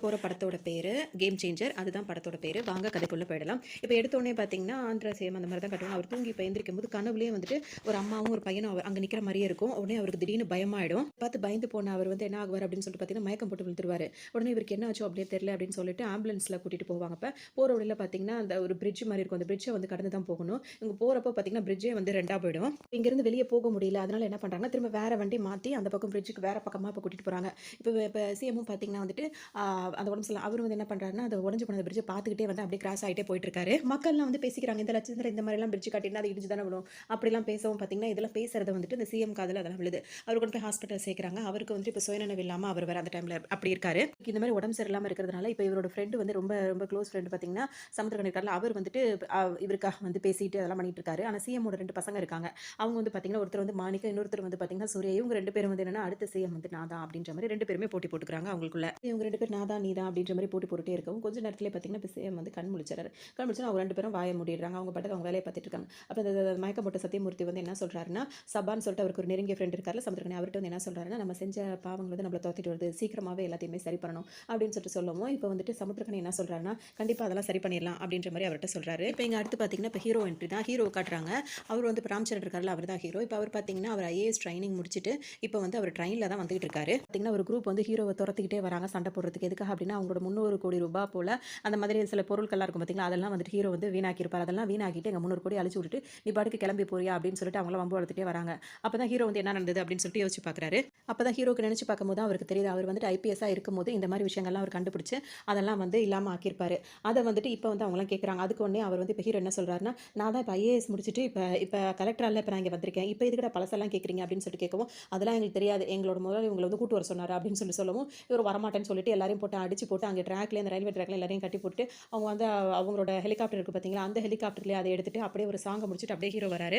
போகிற படத்தோட பேர் கேம் சேஞ்சர். அதுதான் படத்தோட பேர். வாங்க கதைக்குள்ளே போயிடலாம். இப்போ எடுத்தோடனே பார்த்தீங்கன்னா ஆந்திரா சேம் அந்த மாதிரி தான் கட்டுவாங்க. அவர் தூங்கி இப்போ எந்திரிக்கும் போது கனவுலேயே வந்துட்டு ஒரு அம்மாவும் ஒரு பையனும் அவர் அங்கே நிற்கிற மாதிரியே இருக்கும். உடனே அவருக்கு திடீர்னு பயமாயிடும். பார்த்து பயந்து போன அவர் வந்து என்ன ஆகுவார் அப்படின்னு சொல்லிட்டு பார்த்தீங்கன்னா மயக்கம் போட்டு விழுந்துருவாரு. உடனே இவருக்கு என்ன ஆச்சோ அப்படியே தெரியல அப்படின்னு சொல்லிட்டு ஆம்புலன்ஸில் கூட்டிகிட்டு போவாங்க. இப்போ போகிற வழியில் பார்த்தீங்கன்னா அந்த ஒரு பிரிட்ஜ் மாதிரி இருக்கும். அந்த பிரிட்ஜை வந்து கடந்து தான் போகணும். இவங்க போகிறப்போ பார்த்தீங்கன்னா பிரிட்ஜே வந்து ரெண்டாக போயிடும். இங்கேருந்து வெளியே போக முடியல. அதனால என்ன பண்ணுறாங்கன்னா திரும்ப வேற வண்டி மாற்றி அந்த பக்கம் பிரிட்ஜுக்கு வேற பக்கமாக இப்போ கூட்டிகிட்டு போகிறாங்க. இப்போ சிஎம்மும் பார்த்தீங்கன்னா வந்துட்டு அந்த உடம்பு சரியில்லை. அவர் வந்து என்ன பண்ணுறாருன்னா அந்த உடஞ்சு போன பிரிட்ஜை பார்த்துக்கிட்டே வந்து அப்படியே கிராஸ் ஆகிட்டே போயிட்டு இருக்காரு. மக்கள்லாம் வந்து பேசிக்கிறாங்க, இந்த லட்சத்தில் இந்த மாதிரிலாம் பிரிட்ஜ் காட்டினா அது இடிஞ்சு தானே விடும் அப்படிலாம் பேசவும் பார்த்தீங்கன்னா இதெல்லாம் பேசுறத வந்துட்டு இந்த சிஎம் காதில் அதெல்லாம் விழுது. அவர் கொண்டு போய் ஹாஸ்பிட்டல் சேர்க்குறாங்க. அவருக்கு வந்து இப்போ சுயநினைவு இல்லாமல் அவர் வேறு அந்த டைமில் அப்படி இருக்காரு. இந்த மாதிரி உடம்பு சரியில்லாமல் இருக்கிறதுனால இப்போ இவரோட ஃப்ரெண்டு வந்து ரொம்ப ரொம்ப க்ளோஸ் ஃப்ரெண்டு பார்த்தீங்கன்னா சமுத்திரகனி இருக்கார்ல, அவர் வந்துட்டு இவருக்காக வந்து பேசிட்டு அதெல்லாம் பண்ணிட்டு இருக்காரு. ஆனால் சிஎம்மோட 2 பசங்க இருக்காங்க. அவங்க வந்து பார்த்தீங்கன்னா ஒருத்தர் வந்து மாணிக்க, இன்னொருத்தர் வந்து பார்த்தீங்கன்னா சூர்யா. இவங்க 2 பேரும் வந்து என்னன்னா அடுத்த சிஎம் வந்து நான் தான் அப்படின்ற மாதிரி 2 பேருமே போட்டி போட்டுக்கிறாங்க அவங்களுக்குள்ள. இவங்க 2 பேர் நான் தான் நீ தான் அப்படின்ற மாதிரி போட்டி போட்டுட்டே இருக்கவும் கொஞ்ச நேரத்திலே பார்த்தீங்கன்னா சிஎம் வந்து கண் முழிச்சாரு. கண் முழிச்சு அவங்க 2 பேரும் வாய மூடிடுறாங்க. அவங்க பாட்டுக்கு அவங்க வேலையை பார்த்துட்டு இருக்காங்க. அப்போ இந்த மயக்கம் போட்ட சத்தியமூர்த்தி வந்து என்ன சொல்றாருன்னா, சபான்னு சொல்லிட்டு அவருக்கு ஒரு நெருங்கிய ஃப்ரெண்ட் இருக்கார்ல சமுத்திரகனி, அவர்கிட்ட வந்து என்ன சொல்றாருன்னா, நம்ம செஞ்ச பாவங்கள் வந்து நம்மளை துரத்திட்டு வருது, சீக்கிரமாகவே எல்லாத்தையுமே சரி பண்ணணும் அப்படின்னு சொல்லிட்டு சொல்லவும் இப்போ வந்துட்டு சமுத்திரகனி என்ன சொல்றாருன்னா, கண்டிப்பாக அதெல்லாம் சரி பண்ணிடலாம் அப்படின்ற மாதிரி அவர்கிட்ட சொல்றாரு. இப்போ இங்கே அடுத்து பார்த்தீங்கன்னா இப்போ ஹீரோ என்ட்ரி தான். ஹீரோ காட்டுறாங்க. அவர் வந்து இப்போ ராம்சரண் இருக்கார்ல, அவர் தான் ஹீரோ. இப்போ அவர் பார்த்தீங்கன்னா அவர் ஐஏஎஸ் ட்ரைனிங் முடிச்சுட்டு இப்போ வந்து அவர் ட்ரெயினில் தான் வந்துகிட்டு இருக்காரு. பார்த்தீங்கன்னா ஒரு குரூப் வந்து ஹீரோவை துரத்திக்கிட்டே வராங்க சண்டை போடுறதுக்கு. எதுக்காக அப்படின்னா அவங்களோட 300 கோடி ரூபாய் போல அந்த மாதிரி சில பொருட்கள்லாம் இருக்கும் பார்த்தீங்களா, அதெல்லாம் வந்துட்டு ஹீரோ வந்து வீணாக்கியிருப்பார். அதெல்லாம் வீணாக்கிட்டு எங்கள் 300 கோடி அழிச்சு விட்டுட்டு நீ பாட்டுக்கு கிளம்பி போறியா அப்படின்னு சொல்லிட்டு அவங்களாம் வம்பு வளர்த்துட்டே வராங்க. அப்போ தான் ஹீரோ வந்து என்ன நடந்தது அப்படின்னு சொல்லிட்டு யோசிச்சு பார்க்குறாரு. அப்போ தான் ஹீரோக்கு நினச்சி பார்க்கும்போது அவருக்கு தெரியுது அவர் வந்துட்டு ஐபிஎஸ்ஸாக இருக்கும்போது இந்த மாதிரி விஷயங்கள்லாம் அவர் கண்டுபிடிச்சு அதெல்லாம் வந்து இல்லாமல் ஆக்கியிருப்பாரு. அதை வந்துட்டு இப்போ வந்து அவங்களாம் கேட்குறாங்க. அதுக்கு உடனே அவர் வந்து இப்போ ஹீரோ என்ன சொல்கிறாருன்னா, நான் தான் இப்போ ஐஏஎஸ் முடிச்சுட்டு இப்போ கலெக்டரால் இப்போ நான் இங்கே வந்திருக்கேன், இப்போ இதுக்கிட்ட பழசெல்லாம் கேட்குறீங்க அப்படின்னு சொல்லிட்டு கேட்கவும், அதெல்லாம் எங்களுக்கு தெரியாது, எங்களோட முதல்ல இவங்களை வந்து கூட்டு வர சொன்னார் அப்படின்னு சொல்லவும் இவர் வரமாட்டேன்னு சொல்லிட்டு எல்லாரையும் போட்டு அடிச்சு போட்டு அங்கே ட்ராக்ல இந்த ரயில்வே ட்ராக்ல எல்லாரையும் கட்டி போட்டு அவங்க வந்து அவங்களோட ஹெலிகாப்டர் இருக்குது பார்த்தீங்களா, அந்த ஹெலிகாப்டர்லேயே அதை எடுத்துட்டு அப்படியே ஒரு சாங்கை முடிச்சுட்டு அப்படியே ஹீரோ வராரு.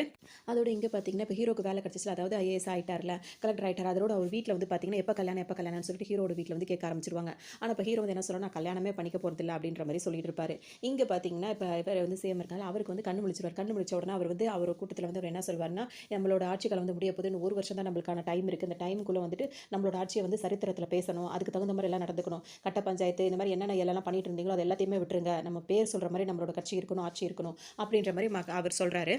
அதோட இங்கே பார்த்தீங்கன்னா இப்போ ஹீரோக்கு வேலை கிடச்சிச்சு, அதாவது ஐஏஎஸ் ஆகிட்டார்ல, கலெக்டர் ஆகிட்டார். அதோட அவர் வீட்டில் வந்து பார்த்தீங்கன்னா எப்போ கல்யாணம்னு சொல்லிட்டு ஹீரோட வீட்டில் வந்து கேட்க ஆரம்பிச்சிருவாங்க. ஆனால் இப்போ ஹீரோ வந்து என்ன சொல்கிறேன், நான் கல்யாணமே பண்ணிக்க போகிறதில்ல அப்படின்ற மாதிரி சொல்லிட்டு இருப்பாரு. இங்கே பார்த்தீங்கன்னா இப்போ இவர் வந்து சிஎம் இருக்காங்க, அவருக்கு வந்து கண்ணு முழிச்சிருவார். கண்ணு முழிச்ச உடனே அவர் வந்து அவர் கூட்டத்தில் வந்து அவர் என்ன சொல்வார்னா, நம்மளோட ஆட்சிகள் வந்து முடிய போது இன்னும் 1 வருஷம் தான் நம்மளுக்கான டைம் இருக்குது. இந்த டைமுக்குள்ளே வந்துட்டு நம்மளோட ஆட்சியை வந்து சரித்திரத்தில் பேசணும், அதுக்கு தகுந்த மாதிரி எல்லாம் நடந்துக்கணும். கட்ட பஞ்சாயத்து இந்த மாதிரி என்னென்ன எல்லாம் பண்ணிட்டு இருந்தீங்களோ அது எல்லாத்தையுமே விட்டுருங்க, நம்ம பேர் சொல்கிற மாதிரி நம்மளோட கட்சி இருக்கணும், ஆட்சி இருக்கணும் அப்படின்ற மாதிரி அவர் சொல்கிறாரு.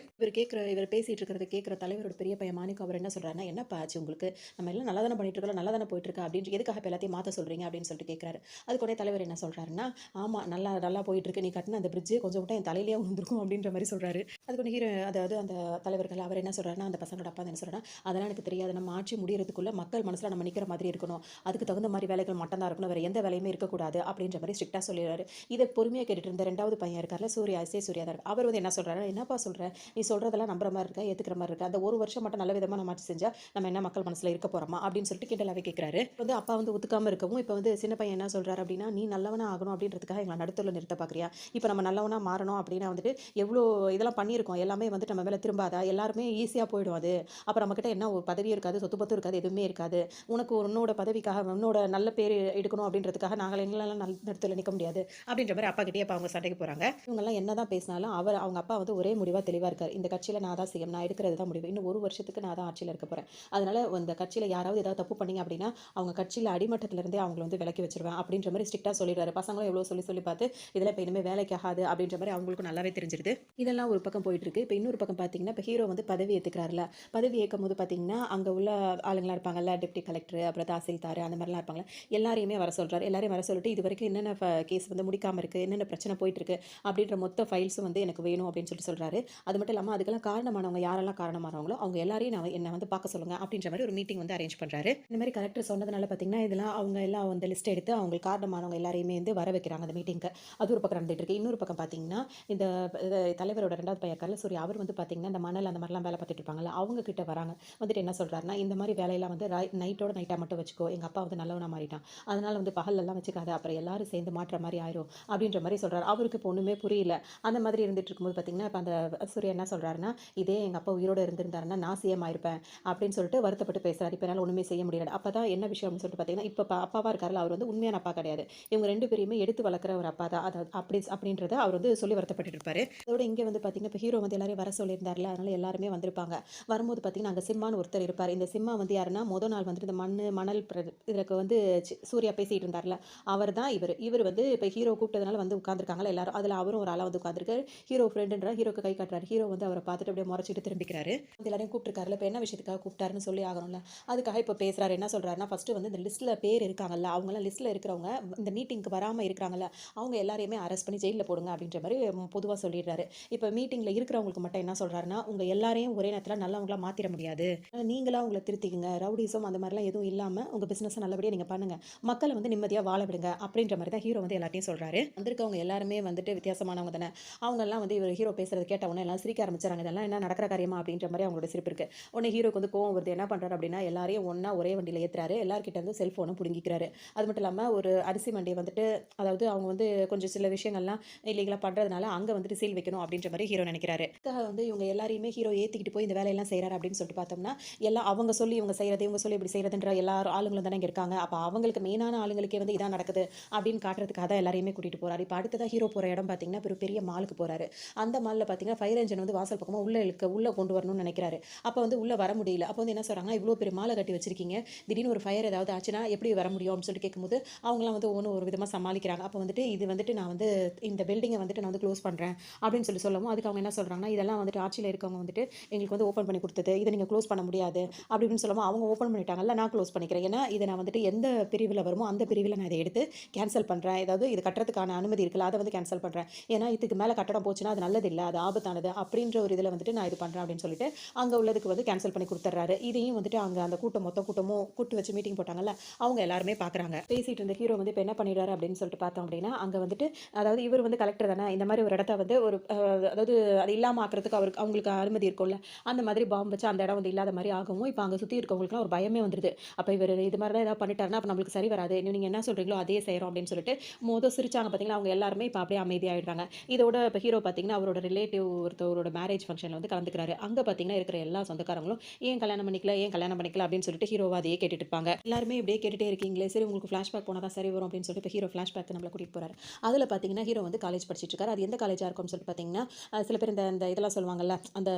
இவர் பேசிகிட்டு இருக்கிறத கேட்குற தலைவரோட பெரிய பையன் மாணிக்கம் அவர் என்ன சொல்கிறாருன்னா, என்னப்பா ஆச்சு உங்களுக்கு, நம்ம எல்லாம் நல்லா தானே பண்ணிட்டு இருக்கோம், நல்லா தானே போயிட்டு இருக்கா அப்படின்னு எதுக்காக இப்போ எல்லாத்தையும் மாற்ற சொல்கிறீங்க அப்படின்னு சொல்லிட்டு கேட்குறாரு. அதுக்கு உடனே தலைவர் என்ன சொல்கிறாருன்னா, ஆமாம் நல்லா நல்லா போயிட்டு இருக்கு, நீ கட்டின அந்த பிரிட்ஜ் கொஞ்சம் விட்டு என் தலையிலேயே விழுந்திருக்கும் அப்படின்ற மாதிரி சொல்கிறாரு. அதுக்கு ஹீரோ அதாவது அந்த தலைவர்கள் அவர் என்ன சொல்கிறாருன்னா, அந்த பசங்களோட அப்பா என்ன சொல்கிறாருன்னா, அதெல்லாம் எனக்கு தெரியாது, நம்ம ஆட்சி முடியறதுக்குள்ளே மக்கள் மனசில் நம்ம நிற்கிற மாதிரி இருக்கணும், அதுக்கு தகுந்த மாதிரி வேலைகள் மட்டும் தான் இருக்கணும், வேறு எந்த வேலையுமே இருக்கக்கூடாது அப்படின்ற மாதிரி ஸ்ட்ரிக்டாக சொல்லிடுறாரு. இதை பொறுமையாக கேட்டுட்டு இருந்த 2வது பையன் இருக்கார்ல சூர்யா, சூர்யா தான். அவர் வந்து என்ன சொல்கிறாரு, என்னப்பா சொல்கிற, நீ சொல்கிறதெல்லாம் நம்புற மாதிரி இருக்கா, ஏற்றுக்கிற மாதிரி இருக்கா, அந்த 1 வருஷம் மட்டும் நல்ல விதமாக நம்ம ஆட்சி செஞ்சால் நம்ம என்ன மக்கள் மனசில் இருக்க போகிறோமா அப்படின்னு சொல்லிட்டு கிண்டலாவே கேட்குறாரு. வந்து அப்பா வந்து ஒத்துக்காமல் இருக்கவும் இப்போ வந்து சின்ன பையன் என்ன சொல்கிறாரு அப்படின்னா, நீ நல்லவனா ஆகணும் அப்படின்றதுக்காக எங்களை நடுத்தரில் நிறுத்த பார்க்குறியா, இப்போ நம்ம நல்லவனா மாறணும் அப்படின்னா வந்துட்டு எவ்வளோ இதெல்லாம் பண்ணியிருக்கோம், எல்லாமே வந்துட்டு நம்ம மேலே திரும்பாதா, எல்லாருமே ஈஸியாக போயிடும் அது, அப்போ நம்மக்கிட்ட என்ன ஒரு பதவியும் இருக்காது, சொத்து பத்தும் இருக்காது, எதுவுமே இருக்காது, உனக்கு உன்னோட பதவிக்காக உன்னோட நல்ல பேர் எடுக்கணும் அப்படின்றதுக்காக நாங்கள் எங்களெல்லாம் நல்ல இடத்துல நிற்க முடியாது அப்படின்ற மாதிரி அப்பா கிட்டே அப்போ அவங்க சண்டைக்கு போகிறாங்க. இவங்கெல்லாம் என்ன தான் பேசினாலும் அவங்க அப்பா வந்து ஒரே முடிவாக தெளிவாக இருக்கார், இந்த கட்சியில் நான் தான் சிஎம், நான் எடுக்கிறது தான் முடிவு, இன்னும் 1 வருஷத்துக்கு நான் தான் ஆட்சியில் இருக்க போகிறேன், அதனால் இந்த கட்சியில் யாராவது ஏதாவது தப்பு பண்ணீங்க அப்படின்னா அவங்க கட்சியில் அடிமட்டத்திலேருந்தே அவங்களை வந்து விலக்கி வச்சிருவேன் அப்படின்ற மாதிரி ஸ்ட்ரிக்டாக சொல்லிடுறாரு. பசங்களும் எவ்வளோ சொல்லி பார்த்து இதில் இப்போ இனிமேல் வேலைக்கு ஆகாது அப்படின்ற மாதிரி அவங்களுக்கும் நல்லாவே தெரிஞ்சிருது. இதெல்லாம் ஒரு பக்கம் போயிட்டு இருக்கு. இப்போ இன்னொரு பக்கம் பார்த்தீங்கன்னா இப்போ ஹீரோ வந்து பதவி ஏற்றுக்கிறாருல, பதவி ஏற்கும் போது பார்த்தீங்கன்னா அங்கே உள்ள ஆளுங்களாம் இருப்பாங்கல்ல, டிப்டி கலெக்டர் அப்புறம் தாசில்தார் அந்த மாதிரிலாம் இருப்பாங்களே, எல்லாரையுமே வர சொல்கிறார். எல்லாரையும் வர சொல்லிட்டு இது வரைக்கும் என்னென்ன கேஸ் வந்து முடிக்காமல் இருக்குது, என்னென்ன பிரச்சனை போயிட்டு இருக்கு அப்படின்ற மொத்த ஃபைல்ஸும் வந்து எனக்கு வேணும் அப்படின்னு சொல்கிறாரு. அது மட்டும் இல்லாமல் அதுக்கெல்லாம் காரணமானவங்க யாரெல்லாம் காரணமானவங்களோ அவங்க எல்லாரையும் என்னை வந்து பார்க்க சொல்லுங்கள் அப்படின்ற மாதிரி ஒரு மீட்டிங் வந்து அரேஞ்ச் பண்ணுறாரு. இந்த மாதிரி கலெக்டர் சொன்னதுனால பார்த்தீங்கன்னா இதெல்லாம் அவங்க எல்லாம் வந்து லிஸ்ட் எடுத்து அவங்களுக்கு காரணமானவங்க எல்லாரையுமே வந்து வர வைக்கிறாங்க அந்த மீட்டிங்க்கு. அது ஒரு பக்கம் நடந்துட்டு இருக்கு. இன்னொரு பக்கம் பார்த்தீங்கன்னா இந்த தலைவரோட 2வது பையன் இருக்கார்ல சூர்யா, அவர் வந்து பார்த்தீங்கன்னா இந்த மணல் அந்த மாதிரிலாம் வேலை பார்த்துட்டு இருப்பாங்கல்ல, அவங்க கிட்ட வராங்க. வந்துட்டு என்ன சொல்கிறாருன்னா, இந்த மாதிரி வேலையெல்லாம் வந்து நைட்டோட நைட்டாக மட்டும் வச்சுக்கோ, எங்கள் அப்பா வந்து நல்லவனா மாறிட்டான், அதனால் வந்து பகலெல்லாம் வச்சுக்காது, அப்புறம் எல்லாரும் சேர்ந்து மாற்ற மாதிரி ஆயிரும் அப்படின்ற மாதிரி சொல்கிறார். அவருக்கு இப்போ ஒன்றுமே புரியல. அந்த மாதிரி இருந்துட்டு இருக்கும்போது பார்த்தீங்கன்னா இப்போ அந்த சூர்யா என்ன சொல்கிறாருன்னா, இதே எங்கள் அப்பா உயிரோடு இருந்திருந்தாருன்னா நான் சிஎம் ஆயிருப்பேன் அப்படின்னு சொல்லிட்டு வருத்தப்பட்டு பேசுகிறார். இப்போ என்னால் ஒன்றுமே செய்ய முடியாது. அப்போ தான் என்ன விஷயம் அப்படின்னு சொல்லிட்டு பார்த்தீங்கன்னா, இப்போ அப்பாவாக இருக்காருல்ல, அவர் வந்து உண்மையான அப்பா கிடையாது, இவங்க 2 பேரையுமே எடுத்து வளர்க்குற ஒரு அப்பா தான், அது அப்படின்றத அவர் வந்து சொல்லி வருத்தப்பட்டு இருப்பாரு. அதோட இங்கே வந்து பார்த்தீங்கன்னா இப்போ ஹீரோ வந்து எல்லாரையும் வர சொல்லியிருந்தார்ல, அதனால எல்லாருமே வந்திருப்பாங்க. வரும்போது பார்த்தீங்கன்னா அங்கே சிம்மான்னு ஒருத்தர் இருப்பார். இந்த சிம்மா வந்து யாருன்னா முதல் நாள் வந்துட்டு இந்த மணல் இதுக்கு வந்து சூர்யா பேசிகிட்டு இருந்தார்ல, அவர் தான் இவர். இவர் வந்து இப்போ ஹீரோ கூப்பிட்டதுனால வந்து உட்காந்துருக்காங்களா எல்லாரும். அதில் அவரும் ஒரு ஆளாக வந்து உட்காந்துருக்காரு. ஹீரோ ஃப்ரெண்டுன்ற ஹீரோக்கு கை காட்டுறாரு. ஹீரோ வந்து அவரை பார்த்துட்டு அப்படியே முறைச்சிட்டு திரும்பிக்கிறாரு. வந்து எல்லாரையும் கூப்பிட்டுருக்காருல, இப்போ என்ன விஷயத்துக்காக கூப்பிட்டாருன்னு சொல்லி ஆகணும்ல. அதுக்காக இப்போ பேசுறாரு. என்ன சொல்றாருன்னா, ஃபர்ஸ்ட்டு வந்து இந்த லிஸ்ட்டில் பேர் இருக்காங்கல்ல, அவங்கலாம் லிஸ்ட்டில் இருக்கிறவங்க இந்த மீட்டிங்க்கு வராமல் இருக்கிறாங்கல்ல, அவங்க எல்லாரையுமே அரெஸ்ட் பண்ணி ஜெயிலில் போடுங்க அப்படின்ற மாதிரி பொதுவாக சொல்லிடுறாரு. இப்போ மீட்டிங்கில் இருக்கிறவங்களுக்கு மட்டும் என்ன சொல்றாருன்னா, உங்க எல்லாரையும் ஒரே நேரத்தில் நல்லவங்களா மாத்திர முடியாது. நீங்களா உங்களை திருத்திக்கங்க. ரவுடிசம் அந்த மாதிரிலாம் எதுவும் இல்லாமல் உங்கள் பிஸ்னஸை நல்லபடியாக நீங்கள் பண்ணுங்க. மக்களை வந்து நிம்மதியாக வாழ விடுங்க அப்படின்ற மாதிரி தான் ஹீரோ வந்து எல்லாத்தையும் சொல்றாரு. வந்திருக்கவங்க எல்லாருமே வந்துட்டு வித்தியாசமானவங்க தானே. அவங்கெல்லாம் வந்து இவர் ஹீரோ பேசுறது கேட்ட உடனே எல்லாம் சிரிக்க ஆரம்பிச்சாங்க. இதெல்லாம் என்ன நடக்கிற காரியமா அப்படின்ற மாதிரி அவங்களோட சிரிப்பு இருக்கு. உடனே ஹீரோக்கு வந்து கோவம் வருது. என்ன பண்றாரு அப்படின்னா, எல்லாரையும் ஒண்ணா ஒரே வண்டியில் ஏத்துறாரு. எல்லார்கிட்ட இருந்து செல்போனும் பிடுங்கிக்கிறாரு. அது மட்டும் இல்லாமல் ஒரு அரிசி மண்டியை வந்துட்டு, அதாவது அவங்க வந்து கொஞ்சம் சில விஷயங்கள்லாம் இல்லீகலாக பண்ணுறதுனால அங்கே வந்துட்டு சீல் வைக்கணும் அப்படின்ற மாதிரி ஹீரோ நினைக்கிறாரு. அதுக்காக வந்து இவங்க எல்லாரையுமே ஹீரோ ஏற்றிக்கிட்டு போய் இந்த வேலையெல்லாம் செய்கிறாரு அப்படின்னு சொல்லிட்டு பார்த்தோம்னா, எல்லாம் அவங்க சொல்லி இவங்க செய்கிறது, இவங்க சொல்லி இப்படி செய்கிறதுன்ற எல்லா ஆளுங்களும் தானே இங்கே இருக்காங்க. அப்போ அவங்களுக்கு மெயினான ஆளுங்களுக்கே வந்து இதான் நடக்குது அப்படின்னு காட்டுறதுக்காக தான் எல்லாரையுமே கூட்டிகிட்டு போகிறாரு. இப்போ அடுத்ததாக ஹீரோ போகிற இடம் பார்த்தீங்கன்னா, ஒரு பெரிய மாலுக்கு போகிறாரு. அந்த மாலில் பார்த்தீங்கன்னா ஃபயர் என்ஜின் வந்து வாசல் பக்கமாக உள்ளே கொண்டு வரணும்னு நினைக்கிறாரு. அப்போ வந்து உள்ளே வர முடியல. அப்போ வந்து என்ன சொல்கிறாங்கன்னா, இவ்வளோ பெரிய மாலை கட்டி வச்சிருக்கீங்க, திடீர்னு ஒரு ஃபயர் ஏதாவது ஆச்சுன்னா எப்படி வர முடியும் அப்படின்னு சொல்லிட்டு கேட்கும்போது, அவங்களாம் வந்து ஒவ்வொன்றும் ஒரு விதமாக சமாளிக்கிறாங்க. அப்போ வந்துட்டு இது வந்துட்டு நான் வந்து இந்த பில்டிங்கை வந்துட்டு நான் வந்து க்ளோஸ் பண்ணுறேன் அப்படின்னு சொல்லவும், அதுக்கு அவங்க என்ன சொல்கிறாங்கன்னா, இதெல்லாம் வந்துட்டு ஆட்சியில் இருக்கவங்க வந்துட்டு எங்களுக்கு வந்து ஓப்பன் பண்ணி கொடுத்தது, இதை நீங்கள் க்ளோஸ் பண்ண முடியாது அப்படின்னு சொல்லவும், அவங்க ஓப்பன் பண்ணிட்டாங்கல்ல, நான் க்ளோஸ் பண்ணிக்கிறேன். ஏன்னா இதை நான் வந்துட்டு எந்த பிரிவில் வருமோ அந்த பிரிவில் நான் இதை எடுத்து கேன்சல் பண்ணுறேன். ஏதாவது இது கட்டுறதுக்கான அனுமதி இருக்குல்ல, அதை வந்து கேன்சல் பண்ணுறேன். ஏன்னா இதுக்கு மேலே கட்டடம் போச்சுன்னா அது நல்லது இல்லை, அது ஆபத்தானது அப்படின்ற ஒரு இதில் வந்துட்டு நான் இது பண்ணுறேன் அப்படின்னு சொல்லிட்டு அங்கே உள்ளதுக்கு வந்து கேன்சல் பண்ணி கொடுத்துட்றாரு. இதையும் வந்துட்டு அங்கே அந்த மொத்த கூட்டமும் கூட்டு வச்சு மீட்டிங் போட்டாங்கல்ல, அவங்க எல்லாருமே பார்க்குறாங்க. பேசிட்டு இருந்த ஹீரோ வந்து இப்போ என்ன பண்ணிடுறாரு அப்படின்னு சொல்லிட்டு பார்த்தோம் அப்படின்னா, அங்கே வந்துட்டு அதாவது இவர் வந்து கலெக்டர் தானே, இந்த மாதிரி ஒரு இடத்த வந்து ஒரு அதாவது அது இல்லாமல் ஆக்கிறதுக்கு அவங்களுக்கு அனுமதி இருக்கும்ல, அந்த மாதிரி பாம்பு வச்சு அந்த இடம் வந்து இல்லாத மாதிரி ஆகவும் இப்போ அங்கே சுற்றி இருக்கவங்களுக்குலாம் ஒரு பயமே வந்துடுது. அப்போ இவர் இது மாதிரி தான் ஏதாவது பண்ணிட்டாருன்னா அப்போ நம்மளுக்கு சரி வராது, நீங்கள் என்ன சொல்கிறீங்களோ அதே செய்கிறோம் அப்படின்னு சொல்லிட்டு சிரிச்சாங்க பார்த்தீங்களா, அவங்க எல்லாருமே இப்போ அப்படியே அமைதியாகிடுறாங்க. இதோட இப்போ ஹீரோ பார்த்தீங்கன்னா அவரோட ரிலேட்டிவ் ஒருத்தவரோட மேரேஜ் ஃபங்க்ஷனில் வந்து கலந்துக்கிறாரு. அங்கே பார்த்தீங்கன்னா இருக்கிற எல்லா சொந்தக்காரங்களும் ஏன் கல்யாணம் பண்ணிக்கல அப்படின்னு சொல்லிட்டு ஹீரோவை அதையே கேட்டுட்டு இருப்பாங்க. எல்லாருமே இப்படியே கேட்டுட்டே இருக்கீங்களே, சரி உங்களுக்கு ஃப்ளாஷ்பேக் போனால் தான் சரி வரும் அப்படின்னு சொல்லிட்டு இப்போ ஹீரோ ஃப்ளாஷ்பேக் நம்மளை கூட்டிகிட்டு போகிறாரு. அதில் பார்த்தீங்கன்னா ஹீரோ வந்து காலேஜ் படிச்சிட்டு இருக்காரு. அது எந்த காலேஜாக இருக்கும்னு சொல்லிட்டு பார்த்தீங்கன்னா, சில பேர் இந்த இதெல்லாம் சொல்லுவாங்கல்ல, அந்த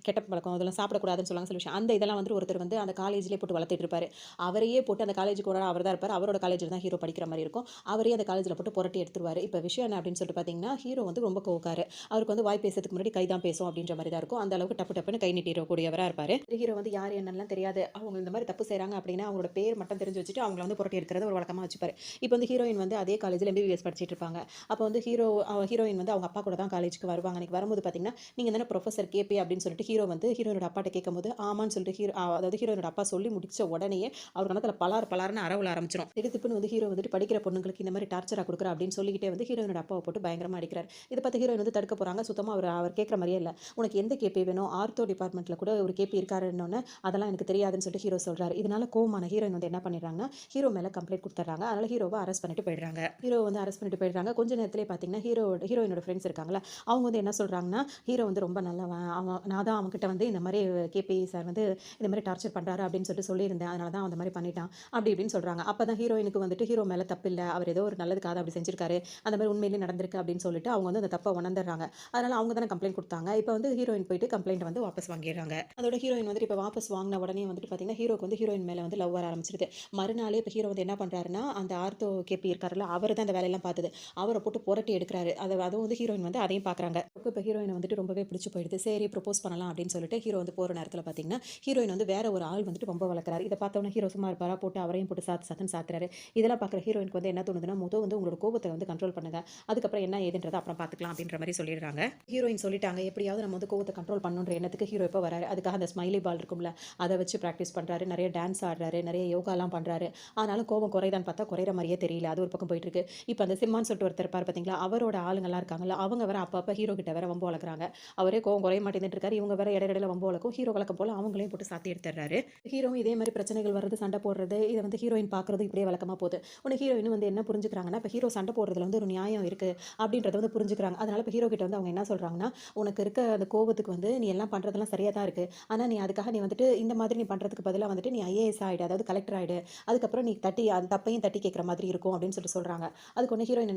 கெட்ட பழக்கம் அதெல்லாம் சாப்பிடக்கூடாதுன்னு சொல்லுவாங்க சில விஷயம், அந்த இதெல்லாம் வந்து ஒருத்தர் வந்து அந்த காலேஜ்லேயே போட்டு வளர்த்துட்டு இருப்பாரு. அவரையே போட்டு அந்த காலேஜுக்கு ஒரு அவர் தான் இருப்பார். அவரோட காலேஜில் தான் ஹீரோ படிக்கிற மாதிரி இருக்கும். அவரே அந்த காலேஜில் போட்டு புரட்டி எடுத்துருவார். இப்போ விஷயம் என்ன அப்படின்னு சொல்லிட்டு பார்த்தீங்கன்னா, ஹீரோ வந்து ரொம்ப கோவக்காரு. அவருக்கு வந்து வாய் பேசுறதுக்கு முன்னாடி கை தான் பேசும் அப்படின்ற மாதிரி தான் இருக்கும். அந்த அளவுக்கு டப்பு டப்புன்னு கை நீட்டிடக்கூடியவராக இருப்பார். ஹீரோ வந்து யார் என்னெல்லாம் தெரியாது. அவங்க இந்த மாதிரி தப்பு செய்கிறாங்க அப்படின்னா அவங்களோட பேர் மட்டும் தெரிஞ்சு வச்சுட்டு அவங்கள வந்து புரட்டி எடுக்கிறது ஒரு வழக்கமாக வச்சுப்பாரு. இப்போ வந்து ஹீரோயின் வந்து அதே காலேஜில் எம்பிபிஎஸ் படிச்சிட்டு இருப்பாங்க. அப்போ வந்து ஹீரோயின் வந்து அவங்க அப்பா கூட தான் காலேஜுக்கு வருவாங்க. அன்றைக்கி வரும்போது பார்த்தீங்கன்னா, நீங்கள் தானே ப்ரொஃபஸர் கேபி அப்படின்னு சொல்லிட்டு ஹீரோ வந்து ஹீரோனோட அப்பாட்ட கேட்கும்போது ஆமான்னு சொல்லிட்டு அதாவது ஹீரோனோட அப்பா சொல்லி முடிச்ச உடனேயே அவர் கணத்தில் பலார்னு அரவல ஆரம்பிச்சிடும். திடுத்துப்புன்னு வந்து ஹீரோ வந்துட்டு படிக்கிற பொண்ணுங்களுக்கு இந்த மாதிரி டார்ச்சராக கொடுக்குற அப்படின்னு சொல்லிக்கிட்டே வந்து ஹீரோனோட அப்பாவை போட்டு பயங்கரமாக அடிக்கிறார். இதை பார்த்து ஹீரோயின் வந்து தடுக்க போகிறாங்க. சுத்தமாக அவர் கேட்குற மாதிரியே இல்லை. உனக்கு எந்த கேபி வேணும், ஆர்த்தோ டிபார்ட்மெண்ட்டில் கூட ஒரு கேபி இருக்காருன்னு அதெல்லாம் எனக்கு தெரியாதுன்னு சொல்லிட்டு ஹீரோ சொல்கிறார். இதனால கோவமான ஹீரோயின் வந்து என்ன பண்ணிடுறாங்கன்னா, ஹீரோ மேலே கம்ப்ளைண்ட் கொடுத்துட்றாங்க. அதனால் ஹீரோவை அரெஸ்ட் பண்ணிட்டு போயிடுறாங்க. ஹீரோ வந்து அரெஸ்ட் பண்ணிட்டு போயிடுறாங்க. கொஞ்ச நேரத்திலே பார்த்தீங்கன்னா ஹீரோயினோட ஃப்ரெண்ட்ஸ் இருக்காங்களா, அவங்க வந்து என்ன சொல்கிறாங்கன்னா, ஹீரோ வந்து ரொம்ப நல்லவன், நான் தான் அவன்கிட்ட வந்து இந்த மாதிரி கேபி சார் வந்து இந்த மாதிரி டார்ச்சர் பண்ணுறாரு அப்படின்னு சொல்லிட்டு சொல்லியிருந்தேன், அதனால தான் அந்த மாதிரி பண்ணிட்டான் அப்படி இப்படின்னு சொல்கிறாங்க. அப்போ தான் ஹீரோயினுக்கு வந்துட்டு ஹீரோ மேலே தப்பு இல்லை, அவர் ஏதோ ஒரு நல்லதுக்காக அப்படி செஞ்சிருக்காரு, அந்த மாதிரி உண்மையிலேயே நடந்திருக்கு அப்படின்னு சொல்லிட்டு அவங்க வந்து அந்த தப்பை உணர்ந்துடுறாங்க. அதனால் அவங்க தானே கம்ப்ளைண்ட் கொடுத்தாங்க. இப்போ வந்து ஹீரோயின் போயிட்டு கம்ப்ளைண்ட் வந்து வாபஸ் வாங்கிடுறாங்க. அதோட ஹீரோயின் வந்துட்டு இப்போ வாபஸ் வாங்கின உடனே வந்துட்டு பார்த்தீங்கன்னா ஹீரோக்கு வந்து ஹீரோயின் மேலே வந்து லவ் வர ஆரம்பிச்சிருது. மறுநாளே இப்போ ஹீரோ வந்து என்ன பண்ணுறாருன்னா, அந்த ஆர்த்தோ கேபி இருக்காருல்ல, அவர் தான் அந்த வேலையெல்லாம் பார்த்தது, அவரை போட்டு புரட்டி எடுக்கிறாரு. அதுவும் வந்து ஹீரோயின் வந்து அதையும் பார்க்குறாங்க. இப்போ ஹீரோயின் வந்துட்டு ரொம்பவே பிடிச்சி போயிடுது. சரி ப்ரொபோஸ் பண்ணலாம் அப்படின்னு சொல்லிட்டு ஹீரோ வந்து போகிற நேரத்தில் பார்த்தீங்கன்னா, ஹீரோயின் வந்து வேற ஒரு ஆள் வந்துட்டு ரொம்ப வளர்க்குறாரு. இதை பார்த்தோன்னா ஹீரோ சும்மா இருப்பாரா, போட்டு அவரையும் போட்டு சாத்துன்னு சாத்துறாரு. இதெல்லாம் பார்க்குற ஹீரோயினுக்கு வந்து என்ன தோணுதுன்னா, வந்து உங்களோட கோபத்தை வந்து கண்ட்ரோல் பண்ணுங்க, அதுக்கப்புறம் என்ன ஏதுன்றதை அப்புறம் பார்த்துக்கலாம் அப்படின்ற மாதிரி சொல்லிடுறாங்க. ஹீரோயின் சொல்லிட்டாங்க, எப்படியாவது நம்ம வந்து கோபத்தை கண்ட்ரோல் பண்ணணுன்ற எண்ணத்துக்கு ஹீரோ இப்போ வராரு. அதுக்காக அந்த ஸ்மைலி பால் இருக்கும்ல, அதை வச்சு ப்ராக்டிஸ் பண்ணுறாரு, நிறைய டான்ஸ் ஆடுறாரு, நிறைய யோகாலாம் பண்ணுறாரு. ஆனாலும் கோபம் குறைதான்னு பார்த்தா குறையிற மாதிரியே தெரியல. அது ஒரு பக்கம் போயிட்டு இருக்கு. இப்போ அந்த சிம்மான்னு சொல்லிட்டு ஒருத்தர் இருப்பார் பார்த்தீங்களா, அவரோட ஆளுங்கள்லாம் இருக்காங்கல்ல, அவங்க வேற அப்பப்போ ஹீரோ கிட்ட வேற வம்பு வளர்க்குறாங்க. அவரே கோவம் குறைய மாட்டேன்னுட்டு இருக்காரு. இவங்க வேற இடையில வம்பு வளர்க்கும். ஹீரோ வழக்கம் போல அவங்களையும் போட்டு சாத்தி எடுத்துறாரு. ஹீரோவும் இதே மாதிரி பிரச்சனைகள் வர்றது, சண்டை போடுறது, இதை வந்து ஹீரோயின் பார்க்குறது இப்படியே வழக்கமாக போகுது. உடனே ஹீரோயின் வந்து என்ன புரிஞ்சுக்கிறாங்கன்னா, இப்போ ஹீரோ சண்டை போடுறதுல வந்து ஒரு நியாயம் இருக்கு அப்படின்றத வந்து புரிஞ்சுக்கிறாங்க. அதனால இப்போ ஹீரோ கிட்ட வந்து அவங்க என்ன சொல்றாங்கன்னா, உனக்கு இருக்க அந்த கோபத்துக்கு வந்து நீ எல்லாம் பண்றதெல்லாம் சரியா தான் இருக்கு. ஆனா நீ அதுக்காக நீ வந்துட்டு இந்த மாதிரி நீ பண்றதுக்கு பதிலாக வந்துட்டு நீ ஐஏஎஸ் ஆயிடு, அதாவது கலெக்டர் ஆயிடு. அதுக்கப்புறம் நீ அந்த தப்பையும் தட்டி கேட்குற மாதிரி இருக்கும் அப்படின்னு சொல்றாங்க. அதுக்கு ஒன்று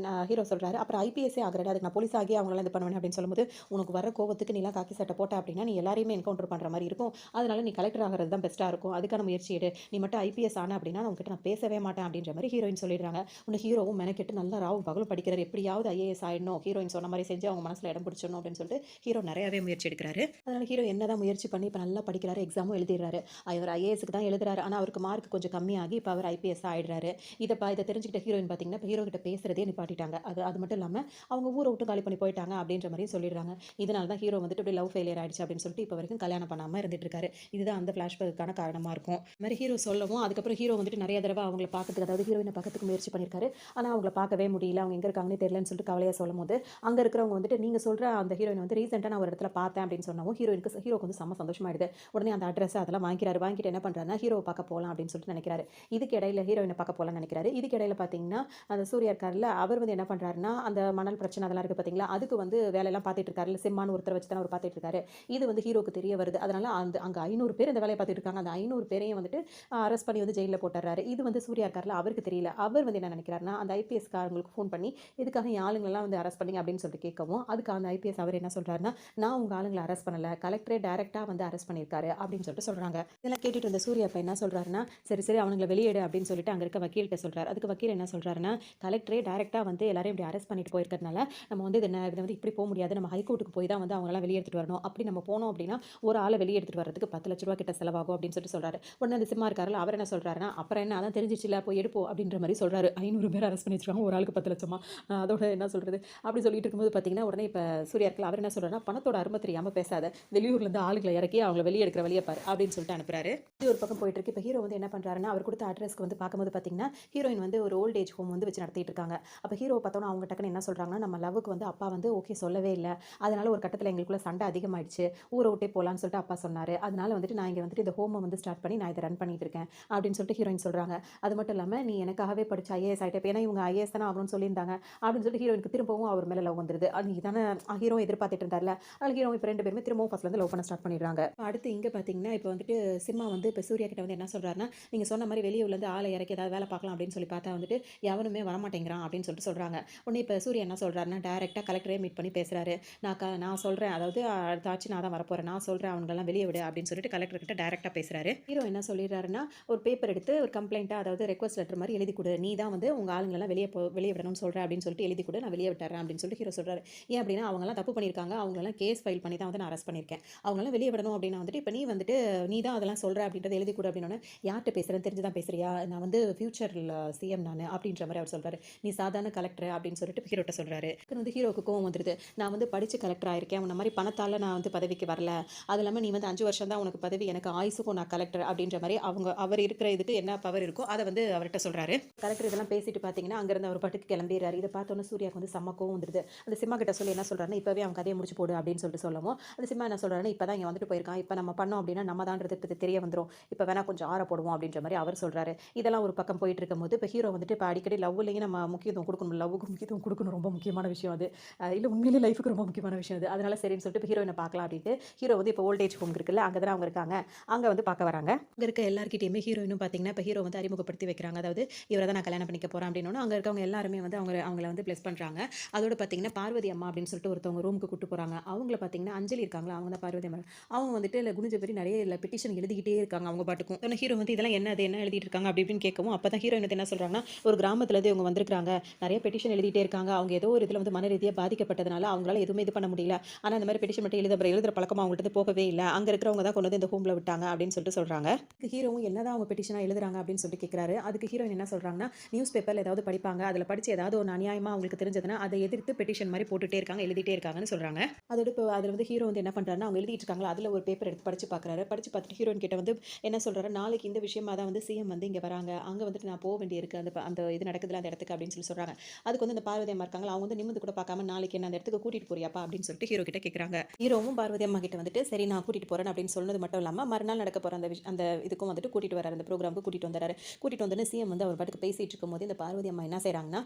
ஹீரோ சொல்றாரு, அப்புறம் ஐபிஎஸ்ஸே ஆகிறேன், அதுக்கு நான் போலீஸ் ஆகி அவங்களாம் இது பண்ணுவேன் அப்படின்னு சொல்லும்போது, உனக்கு வர கோபத்துக்கு நீலாம் காக்கி சட்டை போட்ட அப்படின்னா நீ எல்லாரையுமே என்கவுண்டர் பண்ணுற மாதிரி இருக்கும். அதனால நீ கலெக்டர் ஆகிறது தான் பெஸ்ட்டாக இருக்கும். அதுக்கான முயற்சி எடு. நீ மட்டும் ஐபிஎஸ் ஆன அப்படின்னா நான் உங்ககிட்ட நான் பேசவே மாட்டேன் அப்படின்ற மாதிரி ஹீரோயின் சொல்லிடுறாங்க. உன்னை ஹீரோவும் மெனக்கெட்டு நல்லா ராவும் பகலும் படிக்கிறாரு, எப்படியாவது ஐஏஎஸ் ஆயிடணும், ஹீரோயின் சொன்ன மாதிரி செஞ்சு அவங்க மனசில் இடம் பிடிச்சிடணும் அப்படின்னு சொல்லிட்டு ஹீரோ நிறையாவே முயற்சி எடுக்கிறாரு. அதனால ஹீரோ என்னதான் முயற்சி பண்ணி இப்போ நல்லா படிக்கிறாரு, எக்ஸாமும் எழுதிடுறாரு. அவர் ஐஏஎஸ்க்கு தான் எழுதுறாரு, ஆனால் அவருக்கு மார்க் கொஞ்சம் கம்மியாகி இப்போ அவர் ஐபிஎஸ் ஆயிடுறாரு. இதை தெரிஞ்சுக்கிட்ட ஹீரோயின் பார்த்தீங்கன்னா இப்போ ஹீரோ கிட்ட பேசுறதே நிப்பாட்டிட்டாங்க. அது அது மட்டும் இல்லாமல் அவங்க ஊரை விட்டு காலி பண்ணி போயிட்டாங்க அப்படின்ற மாதிரியும் சொல்லிடுறாங்க. இதனால தான் ஹீரோ வந்துட்டு இப்படி லவ் ஃபெயிலியர் ஆயிடுச்சு அப்படின்னு சொல்லிட்டு இப்போ வரைக்கும் கல்யாணம் பண்ணாமல் இருந்துட்டு இருக்காரு. இதுதான் அந்த ஃப்ளாஷ்பேக்கான காரணமாக இருக்கும். இந்த மாதிரி ஹீரோ சொல்லவும் அதுக்கப்புறம் ஹீரோ வந்துட்டு நிறைய தடவை அவங்கள பார்க்கறதுக்கு, அதாவது ஹீரோயினை பார்க்கறதுக்கு முயற்சி பண்ணியிருக்காரு. ஆனால் அவங்கள பார்க்கவே முடியல, அவங்க எங்கே இருக்காங்கன்னு தெரியலன்னு சொல்லிட்டு கவலையாக சொல்லும் போது அங்கே இருக்கிறவங்க வந்துட்டு நீங்கள் சொல்கிற அந்த ஹீரோயின் வந்து ரீசெண்டாக நான் ஒரு இடத்துல பார்த்தேன் அப்படின்னு சொன்னவும் ஹீரோக்கு வந்து செம்ம சந்தோஷமாயிடுது. உடனே அந்த அட்ரஸ் அதெல்லாம் வாங்கிக்கிறாரு. வாங்கிட்டு என்ன பண்ணுறாருன்னா ஹீரோவை பார்க்க போகலாம் அப்படின்னு சொல்லிட்டு நினைக்கிறாரு. இதுக்கு இடையில ஹீரோயினை பார்க்க போகலான்னு நினைக்கிறாரு. இதுக்கு இடையில பார்த்தீங்கன்னா அந்த சூர்யா இருக்கார்ல, அவர் வந்து என்ன பண்ணுறாருன்னா அந்த மணல் பிரச்சனை அதெல்லாம் இருக்குது பார்த்தீங்களா, அதுக்கு வந்து வேலையெல்லாம் பார்த்துட்டு இருக்காரு. சிம்மான்னு ஒருத்தர் வச்சு தான் அவர் பார்த்துட்டு இருக்காரு. இது வந்து ஹீரோக்கு தெரிய வருது. அதனால அங்கே 500 பேர் இந்த வேலையை பார்த்துட்டு இருக்காங்க. அந்த 500 பேரையும் வந்துட்டு அரெஸ்ட் பண்ணி வந்து ஜெயிலில் போட்டுறாரு. இது வந்து சூர்யா இருக்கார்ல, அவருக்கு தெரியல. அவர் வந்து என்ன நினைக்கிறாருன்னா அந்த ஐபிஎஸ் காரங்களுக்கு ஃபோன் பண்ணி இதுக்காக ஆளுங்களெல்லாம் வந்து அரெஸ்ட் பண்ணி அப்படின்னு சொல்லிட்டு கேட்கவும் அதுக்கு அந்த ஐபிஎஸ் அவர் என்ன சொல்றாருன்னா, நான் உங்க ஆளுங்களை அரெஸ்ட் பண்ணல, கலெக்டரே டைரக்டா வந்து அரெஸ்ட் பண்ணியிருக்காரு அப்படின்னு சொல்லிட்டு சொல்றாங்க. இதெல்லாம் கேட்டுட்டு இருந்த சூர்யா அப்ப என்ன சொல்றாருன்னா, சரி சரி அவங்களை வெளியேடு அப்படின்னு சொல்லிட்டு அங்க இருக்க வக்கீல்கிட்ட சொல்றாரு. அதுக்கு வக்கீல் என்ன சொல்றாருன்னா, கலெக்டரே டைரக்டா வந்து எல்லாரையும் இப்படி அரெஸ்ட் பண்ணிட்டு போயிருக்கிறதுனால நம்ம வந்து இதை வந்து இப்படி போக முடியாது, நம்ம ஹைகோர்ட்டுக்கு போய் தான் வந்து அவங்களாம் வெளியே எடுத்துட்டு வரணும். அப்படி நம்ம போனோம் அப்படின்னா ஒரு ஆளை வெளியே எடுத்துட்டு வரதுக்கு 10 லட்ச ரூபா கிட்ட செலவாகும் அப்படின்னு சொல்லிட்டு சொல்றாரு. உடனே அந்த சிம்மா இருக்காருல, அவர் என்ன சொல்றாருன்னா, அப்புறம் என்ன அதான் தெரிஞ்சிச்சுல போய் எடுப்போம் அப்படின்ற மாதிரி சொல்றாரு. 500 பேர் அரெஸ்ட் பண்ணி வச்சிருக்காங்க, ஒரு ஆளுக்கு 10 லட்சமா, அதோட என்ன சொல்றது அப்படி சொல்லிட்டு இருக்கும்போது பார்த்தீங்கன்னா உடனே இப்போ சூர்யா இருக்கல, அவர் என்ன சொல்றாருன்னா, பணத்தோட அருமை தெரியாமல் பேசாத, வெளியூர்லேருந்து ஆளுகளை இறக்கி அவங்களை வெளியே எடுக்கிற வழியை பாரு அப்படின்னு சொல்லிட்டு அனுப்புறாரு. இது ஒரு பக்கம் போயிட்டு இருக்கு. இப்போ ஹீரோ வந்து என்ன பண்ணுறாருன்னா, அவர் கொடுத்த அட்ரஸ்க்கு வந்து பார்க்கும்போது பார்த்தீங்கன்னா ஹீரோயின் வந்து ஒரு ஓல்ட் ஏஜ் ஹோம் வந்து வச்சு நடத்திட்டு இருக்காங்க. அப்போ ஹீரோ பார்த்தோன்னா அவங்க டக்குன்னு என்ன சொல்கிறாங்கன்னா, நம்ம லவ்வுக்கு வந்து அப்பா வந்து ஓகே சொல்லவே இல்லை, அதனால ஒரு கட்டத்தில் எங்களுக்குள்ள சண்டை அதிகமாயிடுச்சு, ஊரை விட்டே போகலான்னு சொல்லிட்டு அப்பா சொன்னார், அதனால வந்துட்டு நான் இங்கே வந்துட்டு இந்த ஹோமை வந்து ஸ்டார்ட் பண்ணி நான் இதை ரன் பண்ணிட்டு இருக்கேன் அப்படின்னு சொல்லிட்டு ஹீரோயின் சொல்கிறாங்க. அது மட்டும் இல்லாமல் நீ எனக்காகவே படிச்ச ஐஏஎஸ் ஆகிட்டே, ஏன்னா இவங்க ஐஏஎஸ் தானே ஆகணும்னு சொல்லியிருந்தாங்க அப்படின்னு சொல்லிட்டு ஹீரோயினுக்கு திரும்பவும் அவர் மேலே லவ் வந்துருது. அது தானே ஹீரோ எதிர்பார்த்துட்டு இருந்தார்ல, அதனால ஹீரோ இப்போ 2 பேருமே திரும்பவும் ஃபர்ஸ்ட்லேருந்து லவ் பண்ண ஸ்டார்ட் பண்ணிடுறாங்க. அடுத்து இங்கே பார்த்தீங்கன்னா இப்போ வந்துட்டு சிம்மா வந்து இப்போ சூர்யா கிட்ட வந்து என்ன சொல்கிறாருன்னா, நீங்கள் சொன்ன மாதிரி வெளியூர்லேருந்து ஆளை இறக்கி ஏதாவது வேலை பார்க்கலாம் அப்படின்னு சொல்லி பார்த்தா வந்துட்டு எவனுமே வரமாட்டேங்கிறான் அப்படின்னு சொல்லிட்டு சொல்கிறாங்க. உடனே இப்போ சூர்யா என்ன சொல்கிறாருன்னா, டேரெக்டாக கலெக்டரே மீட் பண்ணி பேசுகிறாரு. நான் சொல்கிறேன், அதாவது அடுத்த ஆட்சி நான் தான் வரப்போகிறேன், நான் சொல்கிறேன் அவங்களெல்லாம் வெளியே விடு அப்படின்னு சொல்லிட்டு கலெக்டர் கிட்ட டேரெக்டாக பேசுகிறாரு. ஹீரோ என்ன சொல்லிடுறாருன்னா, ஒரு பேப்பர் எடுத்து ஒரு கம்ப்ளைண்ட்டாக, அதாவது ரெக்வஸ்ட் லெட்டர் மாதிரி எழுதி கொடு, நீ தான் வந்து உங்கள் ஆளுங்களெல்லாம் வெளியே விடணும்னு சொல்கிறேன் அப்படின்னு சொல்லிட்டு எழுதி கொடு, நான் வெளியே விட்டுறேன் அப்படின்னு சொல்லிட்டு ஹீரோ சொல்கிறாரு. ஏன் அப்படின்னா அவங்கெல்லாம் தப்பு பண்ணியிருக்காங்க, அவங்களெல்லாம் கேஸ் ஃபைல் பண்ணி தான் வந்து நான் அரெஸ்ட் பண்ணியிருக்கேன், அவங்களாம் வெளியே விடணும் அப்படின்னா வந்துட்டு இப்போ நீ தான் அதெல்லாம் சொல்கிற அப்படின்றத எழுதி கொடு அப்படின்னோடனே, யார்கிட்ட பேசுகிறேன்னு தெரிஞ்சு தான் பேசுறியா, நான் வந்து ஃபியூச்சரில் சிஎம் நான் அப்படின்ற மாதிரி அவர் சொல்கிறாரு. நீ சாதாரண கலெக்டர் அப்படின்னு சொல்லிட்டு ஹீரோட்ட சொல்கிறாரு. வந்து ஹீரோக்கு கோவம் வந்துடுது. நான் வந்து படித்து கலெக்டர் ஆயிருக்கேன், உன்ன மாதிரி பணத்தால் நான் வந்து பதவிக்கு வரல, அது இல்லாமல் நீ வந்து 5 வருஷம் தான் உனக்கு பதவி, எனக்கு ஆயுசுக்கும் நான் கலெக்டர் அப்படின்ற மாதிரி அவர் இருக்கிற இதுக்கு என்ன பவர் இருக்கோ அதை வந்து அவர்கிட்ட சொல்கிறாரு. கலெக்டர் இதெல்லாம் பேசிட்டு பார்த்தீங்கன்னா அங்கேருந்து அவர் பாட்டுக்கு கிளம்பிடுறாரு. இதை பார்த்தோன்னே சூர்யாவுக்கு வந்து செம்ம கோவம் வந்துடுது. அந்த சிம்மா கிட்ட சொல்லி என்ன சொல்கிறாருன்னா, இப்போவே அவன் கதையை முடிச்சு போடு அப்படின்னு சொல்லிட்டு சொல்லவும் அந்த சிம்மா என்ன சொல்கிறாருன்னா, இப்போ தான் இங்கே வந்துட்டு போயிருக்கான், இப்போ நம்ம பண்ணோம் அப்படின்னா நம்ம தான்றது தெரிய வந்துடும், இப்போ வேணா கொஞ்சம் ஆற போடுவோம் அப்படின்ற மாதிரி அவர் சொல்கிறாரு. இதெல்லாம் ஒரு பக்கம் போயிட்டு இருக்கும்போது இப்போ ஹீரோ வந்துட்டு இப்போ அடிக்கடி லவ்லையும் நம்ம முக்கியத்துவம் கொடுக்கணும், லவ்வுக்கு முக்கியத்துவம் கொடுக்கணும், ரொம்ப முக்கியமான விஷயம் அது, இல்லை உண்மையிலே லைஃபுக்கு ரொம்ப முக்கியமான விஷயம் அது. அதனால சரின்னு சொல்லிட்டு இப்போ ஹீரோயினை பார்க்கலாம் அப்படின்ட்டு ஹீரோ வந்து இப்போ ஓல்டேஜ் ஹோம் இருக்குல்ல, அங்கே தான் அவங்க இருக்காங்க, அங்கே வந்து பார்க்க வராங்க. அங்கே இருக்க எல்லாருக்கிட்டையுமே ஹீரோயினும் பார்த்தீங்கன்னா இப்போ ஹீரோ வந்து அறிமுகப்படுத்தி வைக்கிறாங்க. அதாவது இவரை தான் நான் கல்யாணம் பண்ணிக்க போகிறேன் அப்படின்னு அங்கே இருக்கவங்க எல்லாருமே வந்து அவங்கள வந்து ப்ளஸ் பண்ணுறாங்க. அதோட பார்த்தீங்கன்னா பார்வதி அம்மா அப்படின்னு சொல்லிட்டு ஒருத்தவங்க ரூமுக்கு கூட்டு போகிறாங்க. அவங்கள பார்த்தீங்கன்னா அஞ்சலி இருக்காங்களா, அவங்க தான் பார்வதி அம்மா. அவங்க வந்துட்டு இல்லை குனிஞ்ச பேர் நிறைய இல்லை பெட்டிஷன் எழுதிக்கிட்டே இருக்காங்க அவங்க பாட்டுக்கும். ஆனால் ஹீரோ வந்து இதெல்லாம் என்ன எழுதிட்டு இருக்காங்க அப்படி இப்படின்னு கேட்கவும் அப்போ தான் ஹீரோயின் என்ன சொல்கிறாங்கன்னா, ஒரு கிராமத்துலேருந்து இவங்க வந்திருக்காங்க, நிறைய பெட்டிஷன் எழுதிட்டே இருக்காங்க, அவங்க ஏதோ ஒரு இதில் வந்து மன ரீதியாக பாதிக்கப்பட்டதுனால அவங்களால எதுவுமே இது பண்ண முடியல, ஆனால் இந்த மாதிரி பெட்டிஷன் மட்டும் எழுதுற பழக்கமாக அவங்கள்ட்ட போகவே இல்லை, அங்கே இருக்கிறவங்க தான் கொண்டு வந்து இந்த ஹோமில் விட்டாங்க அப்படின்னு சொல்லிட்டு சொல்கிறாங்க. ஹீரோவும் என்னதான் அவங்க பெட்டிஷனாக எழுதுறாங்க அப்படின்னு சொல்லிட்டு கேட்குறாரு. அதுக்கு ஹீரோயின் என்ன சொல்கிறாங்கன்னா, நியூஸ் பேப்பரில் ஏதாவது படிப்பாங்க, அதில் படித்து ஏதாவது ஒரு அநியாயமாக அவங்களுக்கு தெரிஞ்சதுன்னா அதை எதிர்த்து பெட்டிஷன் மாதிரி போட்டுகிட்டே இருக்காங்க, எழுதிட்டே இருக்காங்கன்னு சொல்கிறாங்க. அதோட இப்போ அதில் வந்து ஹீரோ வந்து என்ன பண்ணுறாருன்னா, அவங்க எழுதிட்டு இருக்காங்களா அதில் ஒரு பேப்பர் எடுத்து படித்து பார்க்குறாரு. படித்து பார்த்துட்டு ஹீரோயின் கிட்ட வந்து என்ன சொல்கிறாரு, நாளைக்கு இந்த விஷயமா தான் வந்து சிஎம் வந்து இங்கே வராங்க, அங்கே வந்துட்டு நான் போக வேண்டியிருக்கு, அந்த இது நடக்குதுல அந்த இடத்துக்கு அப்படின்னு சொல்லி சொல்கிறாங்க. அதுக்கு வந்து இந்த பார்வதி அம்மா இருக்காங்களா, அவங்க வந்து நிமிந்து கூட பார்க்காம நாளைக்கு என்ன அந்த இடத்துக்கு கூட்டிகிட்டு போறியாப்பா அப்படின்னு சொல்லிட்டு ஹீரோ கிட்ட கேட்குறாங்க. ஹீரோவும் பார்வதி அம்மா கிட்ட வந்துட்டு சரி நான் கூட்டிகிட்டு போகிறேன் அப்படின்னு சொன்னது மட்டும் இல்லாமல் மறுநாள் நடக்க போகிற அந்த இதுக்கும் வந்துட்டு கூட்டிகிட்டு வராரு, அந்த ப்ரோக்ராமுக்கு கூட்டிகிட்டு வந்துறாரு. கூட்டிகிட்டு வந்து சிஎம் வந்து அவர் பாட்டுக்கு பேசிகிட்டு இருக்கும்போது இந்த பார்வதி அம்மா என்ன செய்கிறாங்கன்னா,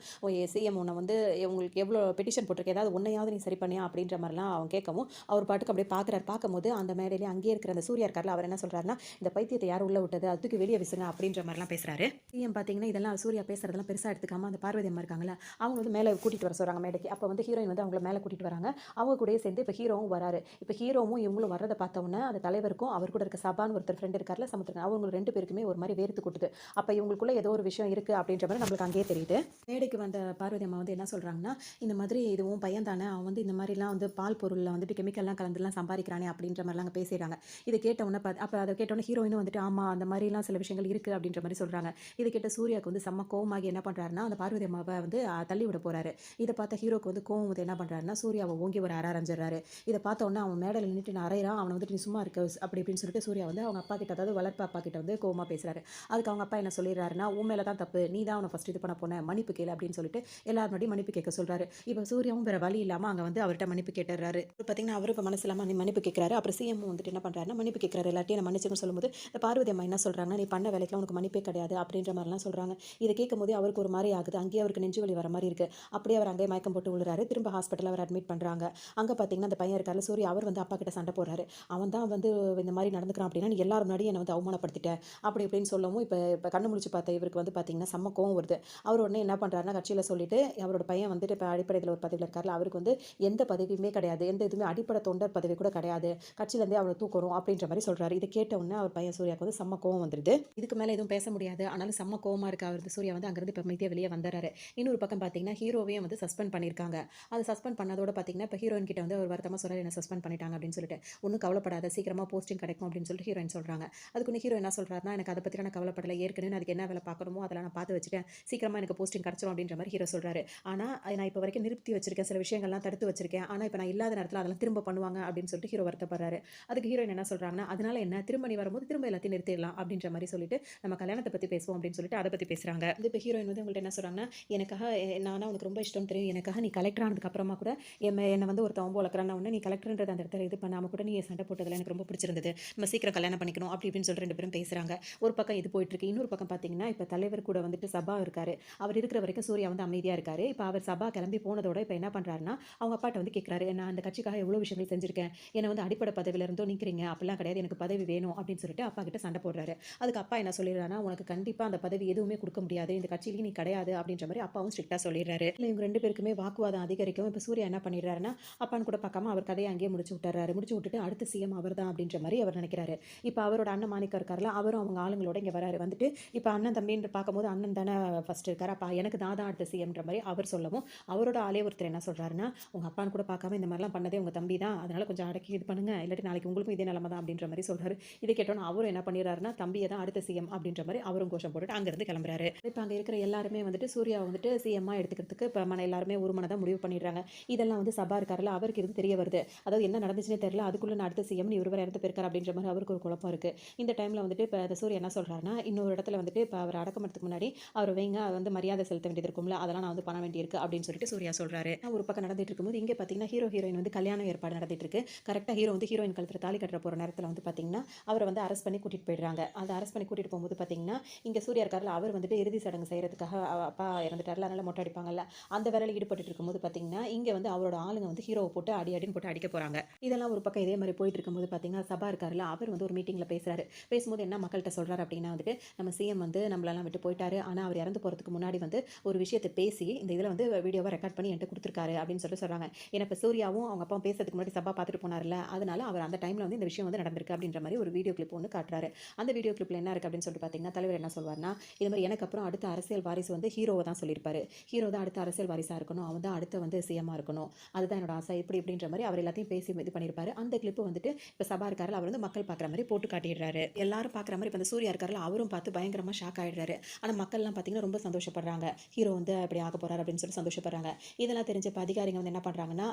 சிஎம் உன்னை வந்து உங்களுக்கு எவ்வளோ பெட்டிஷன் போட்டிருக்கு, ஏதாவது ஒன்றையாவது நீ சரி பண்ணியா அப்படின்ற மாதிரிலாம் அவங்க கேட்கவும் அவர் பாட்டுக்கு அப்படியே பார்க்குறாரு. பார்க்கும்போது அந்த மேடையிலே அங்கேயே இருக்கிற அந்த சூர்யா இருக்கார்ல, அவர் என்ன சொல்கிறாருன்னா, இந்த பைத்தியத்தை யார் உள்ள விட்டது, அதுக்கு வெளியே விசுங்க அப்படின்ற மாதிரிலாம் பேசுகிறாரு. சிஎம் பார்த்தீங்கன்னா இதெல்லாம் சூர்யா பேசுறதெல்லாம் பெருசாக எடுத்துக்காம அந்த பார்வதி அம்மா இருக்காங்களா, அவங்க வந்து மேலே கூட்டிகிட்டு வர சொல்கிறாங்க மேடைக்கு. அப்போ வந்து ஹீரோயின் வந்து அவங்கள மேலே கூட்டிகிட்டு வராங்க. அவங்க கூடயே சேர்ந்து இப்போ ஹீரோவும் வராரு. இப்போ ஹீரோவும் இவங்களும் வரதை பார்த்தோன்னே அந்த தலைவருக்கும் அவர் கூட இருக்க சபான்னு ஒருத்தர் ஃப்ரெண்ட் இருக்கார்ல சமுத்திரன், அவங்க 2 பேருக்குமே ஒரு மாதிரி வேர்த்து கொட்டுது. அப்போ இவங்களுக்குள்ள ஏதோ ஒரு விஷயம் இருக்குது அப்படின்ற மாதிரி நம்மளுக்கு அங்கேயே தெரியுது. மேடைக்கு வந்த பார்வதி அம்மா வந்து என்ன சொல்கிறாங்கன்னா, இந்த மாதிரி இது உன் பையன் தானே, அவன் வந்து இந்த மாதிரிலாம் வந்து பால் பொருளில் வந்துட்டு கெமிக்கல்லாம் கலந்துலாம் சம்பாதிக்கிறானே அப்படின்ற மாதிரிலாம் அங்கே பேசிடுறாங்க. இதை கேட்டவுடனே அப்போ அதை கேட்டவுடனே ஹீரோயினும் வந்துட்டு ஆமாம் அந்த மாதிரிலாம் சில விஷயங்கள் இருக்குது அப்படின்ற மாதிரி சொல்கிறாங்க. இதை கேட்ட சூர்யாவுக்கு வந்து செம்ம கோவமாகி என்ன பண்ணுறாருன்னா, அந்த பார்வதி அம்மாவை வந்து தள்ளி விட போகிறாரு. இதை பார்த்த ஹீரோக்கு வந்து கோவம் வந்து என்ன பண்ணுறாருன்னா, சூர்யாவை ஓங்கி ஒரு அரைஞ்சிடறாரு. இதை பார்த்த உடனே அவன் மேடையில் நின்றுட்டு நான் அரைகிறான், அவனை வந்துட்டு நீ சும்மா இருக்க அப்படி இப்படின்னு சொல்லிட்டு சூர்யா வந்து அவங்க அப்பா கிட்ட, அதாவது வளர்ப்பு அப்பா கிட்ட வந்து கோவமாக பேசுகிறாரு. அதுக்கு அவங்க அப்பா என்ன சொல்லிடுறாருன்னா, உன் மேலே தான் தப்பு, நீ தான் அவனை ஃபஸ்ட் இது பண்ண போன, மன்னிப்பு கேளு அப்படின்னு சொல்லிட்டு எல்லாரும் முன்னாடி மன்னிப்பு கேட்க சொல்கிறாரு. இப்போ சூர்யாவும் வேறு வழி இல்லாமல் அங்கே வந்து அவர்கிட்ட மன்னிப்பு கேட்டுறாரு. பார்த்தீங்கன்னா அவரு இப்போ மனசு இல்லாமல் மன்னிப்பு கேட்குறாரு. அப்புறம் சிஎம் வந்துட்டு என்ன பண்ணுறாருன்னா மன்னிப்பு கேட்குறாரு, எல்லாத்தையும் நான் மன்னிச்சுன்னு சொல்லும்போது இந்த பார்வதி அம்மா என்ன சொல்கிறாங்கன்னா, நீ பண்ண வேலைக்கெல்லாம் உனக்கு மன்னிப்பே கிடையாது அப்படின்ற மாதிரிலாம் சொல்கிறாங்க. இதை கேட்கும் போது அவருக்கு ஒரு மாதிரி ஆகுது. அங்கேயே அவருக்கு நெஞ்சு வலி வர மாதிரி இருக்குது. அப்படியே அவர் அங்கேயே மயக்கம் போட்டு விழுறாரு. திரும்ப ஹாஸ்பிட்டலில் அவர் அட்மிட் பண்ணுறாங்க. அங்கே பார்த்தீங்கன்னா அந்த பையன் இருக்காரு சூர்யா, அவர் வந்து அப்பா கிட்ட சண்டை போடுறாரு. அவன் தான் வந்து இந்த மாதிரி நடந்துக்கிறான் அப்படின்னா நீ எல்லாரும் முன்னாடி என்னை வந்து அவமானப்படுத்திட்டேன் அப்படி இப்படின்னு சொல்லவும் இப்போ கண்ணு முழிச்சு பார்த்த இவருக்கு வந்து பார்த்தீங்கன்னா செம்ம கோவம் வருது. அவர் உடனே என்ன பண்ணுறாருன்னா கட்சியில் சொல்லிட்டு அவரோட பையன் வந்துட்டு இப்போ அடிப்படையில் ஒரு பதவியில் இருக்காருல, அவருக்கு வந்து எந்த பதவியுமே கிடையாது, எந்த இதுவுமே அடிப்படை தொண்டர் பதவி கூட கிடையாது, கட்சியிலேருந்தே அவரை தூக்குறோம் அப்படின்ற மாதிரி சொல்கிறாரு. இதை கேட்ட உடனே அவர் பையன் சூர்யாவுக்கு வந்து செம்ம கோவம் வந்துடுது. இதுக்கு மேலே எதுவும் பேச முடியாது, ஆனாலும் செம்ம கோவமாக இருக்கு அவர். சூர்யா வந்து அங்கேருந்து இப்போ அமைதியாக வெளியே வந்துறாரு. இன்னொரு பக்கம் பார்த்தீங்கன்னா ஹீரோவையும் வந்து சஸ்பெண்ட் பண்ணியிருக்காங்க. அதை சஸ்பெண்ட் பண்ணதோட பார்த்தீங்கன்னா இப்போ ஹீரோயின் கிட்ட வந்து ஒரு வருத்தமாக சொல்கிறார், என்ன சஸ்பெண்ட் பண்ணிட்டாங்க அப்படின்னு சொல்லிட்டு. ஒன்றும் கவலைப்படாத, சீக்கிரமாக போஸ்டிங் கிடைக்கும் அப்படின்னு சொல்லிட்டு ஹீரோயின் சொல்கிறாங்க. அதுக்கு ஹீரோ என்ன சொல்கிறாருன்னா, எனக்கு அதை பற்றி நான் கவலைப்படலை, ஏற்கனவே அதுக்கு என்ன வேலை பார்க்கணுமோ அதெல்லாம் நான் பார்த்து வச்சுட்டேன், சீக்கிரமாக எனக்கு போஸ்டிங் கிடச்சிரும் அப்படின்ற மாதிரி ஹீரோ சொல்கிறாரு. ஆனால் நான் இப்போ வரைக்கும் நிறுத்தி வச்சிருக்கேன், சில விஷயங்கள்லாம் தடுத்து வச்சிருக்கேன், ஆனால் இப்போ நான் இல்லாத நேரத்தில் அதெல்லாம் திரும்ப பண்ணுவாங்க அப்படின்னு சொல்லிட்டு ஹீரோ வருத்தப்படுறாரு. அதுக்கு ஹீரோயின் என்ன சொல்கிறாங்கன்னா, அதனால என்ன, திரும்ப நீ வரும்போது திரும்ப எல்லாத்தையும் நிறுத்திடலாம் அப்படின்ற மாதிரி சொல்லிட்டு நம்ம கல்யாணத்தை பற்றி பேசுவோம் அப்படின்னு சொல்லிட்டு அதை பற்றி பேசுகிறாங்க. இப்போ ஹீரோயின் வந்து உங்கள்கிட்ட என்ன சொல்கிறாங்கன்னா, எனக்காக நானா உனக்கு ரொம்ப இஷ்டம் தெரியும், எனக்காக நீ கலெக்டர் ஆனதுக்கு அப்புறமா கூட என்னை வந்து ஒருத்தன் ஒம்பு வளர்க்குறான்னு உடனே நீ கலெக்டர்ன்றது அந்த இடத்துல இது பண்ணாமல் கூட நீ சண்டை போட்டதில் எனக்கு ரொம்ப பிடிச்சிருந்தது, நம்ம சீக்கிரம் கல்யாணம் பண்ணிக்கணும் அப்படி இப்படின்னு சொல்லிட்டு ரெண்டு பேரும் பேசுகிறாங்க. ஒரு பக்கம் இது போயிட்டு இருக்கு. இன்னொரு பக்கம் பார்த்தீங்கன்னா இப்போ தலைவர் கூட வந்துட்டு சபா இருக்காரு. அவர் இருக்கிற வரைக்கும் சூர்யா வந்து அமைதியாக இருக்காரு. இப்போ அவர் சபா கிளம்பி போனதோட இப்போ என்ன பண்ணுறாருன்னா, அவங்க அப்பாட்ட வந்து கேட்குறாரு, நான் அந்த கட்சிக்காக எவ்வளோ விஷயங்கள் செஞ்சிருக்கேன், என்னை வந்து அடிப்படை பதவியில இருந்தோ நிற்கிறீங்க, அப்படிலாம் கிடையாது, எனக்கு பதவி வேணும் அப்படின்னு சொல்லிட்டு அப்பா கிட்ட சண்டை போடுறாரு. அதுக்கு அப்பா என்ன சொல்லிடுறாருன்னா, உனக்கு கண்டிப்பாக அந்த பதவி எதுவுமே கொடுக்க முடியாது, இந்த கட்சியிலேயே நீ கிடையாது அப்படின்ற மாதிரி அப்பாவும் ஸ்ட்ரிக்டாக சொல்லிடுறாரு. இல்லை இவங்க ரெண்டு பேருக்குமே வாக்குவாதம் அதிகரிக்கும். இப்போ சூர்யா என்ன பண்ணிடுறாருன்னா, அப்பான்னு கூட பார்க்காம அவர் கதையை அங்கேயே முடிச்சு விட்டுறாரு. முடிச்சு விட்டுட்டு அடுத்த சிஎம் அவர் தான் அப்படின்ற மாதிரி அவர் நினைக்கிறாரு. இப்போ அவரோட அண்ணன் மாணிக்கம் இருக்காருல, அவரும் அவங்க ஆளுங்களோட இங்கே வராரு. வந்துட்டு இப்போ அண்ணன் தம்பின்னு பார்க்கும்போது அண்ணன் தானே ஃபர்ஸ்ட் இருக்காரு, அப்பா எனக்கு தான் அடுத்த சிஎம்ன்ற மாதிரி அவர் சொல்லவும், அவரோட ஆளே ஒருத்தர் என்ன சொல்கிறாருன்னா, உங்கள் அப்பான்னு கூட பார்க்காம இந்த மாதிரிலாம் பண்ணதே உங்கள் தம்பி தான், அதனால் கொஞ்சம் அடக்கி இது பண்ணுங்க, இல்லாட்டி நாளைக்கு உங்களுக்கும் இதே நிலமை தான் அப்படின்ற மாதிரி சொல்கிறாரு. இதை கேட்டோன்னா அவரும் என்ன பண்ணிடுறாருன்னா, தம்பியை தான் அடுத்த சிஎம் அப்படின்ற மாதிரி அவரும் கோஷம் போட்டுட்டு அங்கேருந்து கிளம்புறாரு. இப்போ அங்கே இருக்கிற எல்லாருமே வந்துட்டு சூர்யா வந்துட்டு சிஎம்மாக எடுத்துக்கிறதுக்கு இப்போ எல்லாருமே ஒரு மனதான் முடிவு பண்ணிடுறாங்க. இதெல்லாம் வந்து சபா இருக்காருல, அவருக்கு இது தெரிய வருது, அதாவது என்ன நடந்துச்சுன்னே தெரியல, அதுக்குள்ளே நான் அடுத்த சிஎம் இவர் வேறு இடத்து போயிருக்காரு அப்படின்ற மாதிரி அவருக்கு ஒரு குழப்பம் இருக்குது. இந்த டைமில் வந்துட்டு இப்போ சூர்யா என்ன சொல்கிறாருன்னா, இன்னொரு இடத்துல வந்துட்டு இப்போ அவர் அடக்கமத்துக்கு முன்னாடி அவர் வைங்க, வந்து மரியாதை செலுத்த வேண்டியது இருக்கும்ல, அதெல்லாம் நான் வந்து பண்ண வேண்டியிருக்கு அப்படின்னு சொல்லிட்டு சூர்யா சொல்கிறாரு. ஒரு பக்கம் நடந்துட்டு இருக்கும்போது இங்கே பார்த்தீங்கன்னா ஹீரோயின் வந்து கல்யாண ஏற்பாடு நடந்துட்டு இருக்கு. கரெக்டாக ஹீரோ வந்து ஹீரோயின் கழுத்தில் தாலி கட்டுற போகிற நேரத்தில் வந்து பார்த்தீங்கன்னா அவரை வந்து அரெஸ்ட் பண்ணி கூட்டிகிட்டு போயிடுறாங்க. அதை அரெஸ்ட் பண்ணி கூட்டிகிட்டு போகும்போது பார்த்தீங்கன்னா இங்கே சூர்யா இருக்கார்ல, அவர் வந்துட்டு இறுதி சடங்கு செய்கிறதுக்காக அப்பா இறந்துட்டார்ல, அதனால் மொட்டை அடிப்பாங்கல்ல, அந்த வேலையில் ஈடுபட்டு இருக்கும்போது பார்த்தீங்கன்னா இங்கே வந்து அவரோட ஆளுங்க வந்து ஹீரோவை போட்டு அடின்னு போட்டு அடிக்க போகிறாங்க. இதெல்லாம் ஒரு பக்கம் இதே மாதிரி போயிட்டு இருக்கும்போது பார்த்தீங்கன்னா சபா இருக்கார்ல, அவர் வந்து ஒரு மீட்டிங்கில் பேசுகிறாரு. பேசும்போது என்ன மக்கள்கிட்ட சொல்கிறார் அப்படின்னா வந்துட்டு, நம்ம சிஎம் வந்து நம்மளெல்லாம் விட்டு போயிட்டாரு, ஆனால் அவர் இறந்து போகிறதுக்கு முன்னாடி வந்து ஒரு விஷயத்தை பேசி இந்த இதில் வந்து வீடியோவை ரெக்கார்ட் பண்ணி என்கிட்ட கொடுத்துருக்காரு அப்படின்னு சொல்கிறாங்க. ஏன்னா இப்போ சூர்யாவும் அவங்க அப்பா பேசுறதுக்கு முன்னாடி சபா பார்த்துட்டு போனார்ல, அதனால அவர் அந்த டைமில் வந்து இந்த விஷயம் வந்து நடந்திருக்கு அப்படின்ற மாதிரி ஒரு வீடியோ கிளிப் ஒன்று காட்டுறாரு. அந்த வீடியோ கிளிப்பில் என்ன இருக்குது அப்படின்னு சொல்லிட்டு பார்த்தீங்கன்னா, தலைவர் என்ன சொல்வார்னா, இது மாதிரி எனக்கு அப்புறம் அடுத்த அரசியல் வாரிசு வந்து ஹீரோவை தான் சொல்லியிருப்பாரு, ஹீரோ தான் அடுத்த அரசியல் வாரிசாக இருக்கணும், அவன் தான் அடுத்த வந்து சிஎம்மாக இருக்கணும், அதுதான் என்னோட ஆசை, இப்படி இப்படின்ற மாதிரி அவர் எல்லாத்தையும் பேசி இது பண்ணியிருப்பாரு. அந்த கிளிப்பு வந்துட்டு இப்போ சபா இருக்காரில் அவர் வந்து மக்கள் பார்க்குற மாதிரி போட்டு காட்டிடுறாரு. எல்லாரும் பார்க்குற மாதிரி இப்போ அந்த சூர்யா இருக்காரில் அவரும் பார்த்து பயங்கரமாக ஷாக் ஆகிடுறாரு. ஆனால் மக்கள்லாம் பார்த்தீங்கன்னா ரொம்ப சந்தோஷப்படுறாங்க, ஹீரோ வந்து அப்படி ஆக போகிறார் அப்படின்னு சொல்லி சந்தோஷப்படுறாங்க. இதெல்லாம் தெரிஞ்ச இப்போ அதிகாரிங்க வந்து என்ன பண்ணுறாங்கன்னா,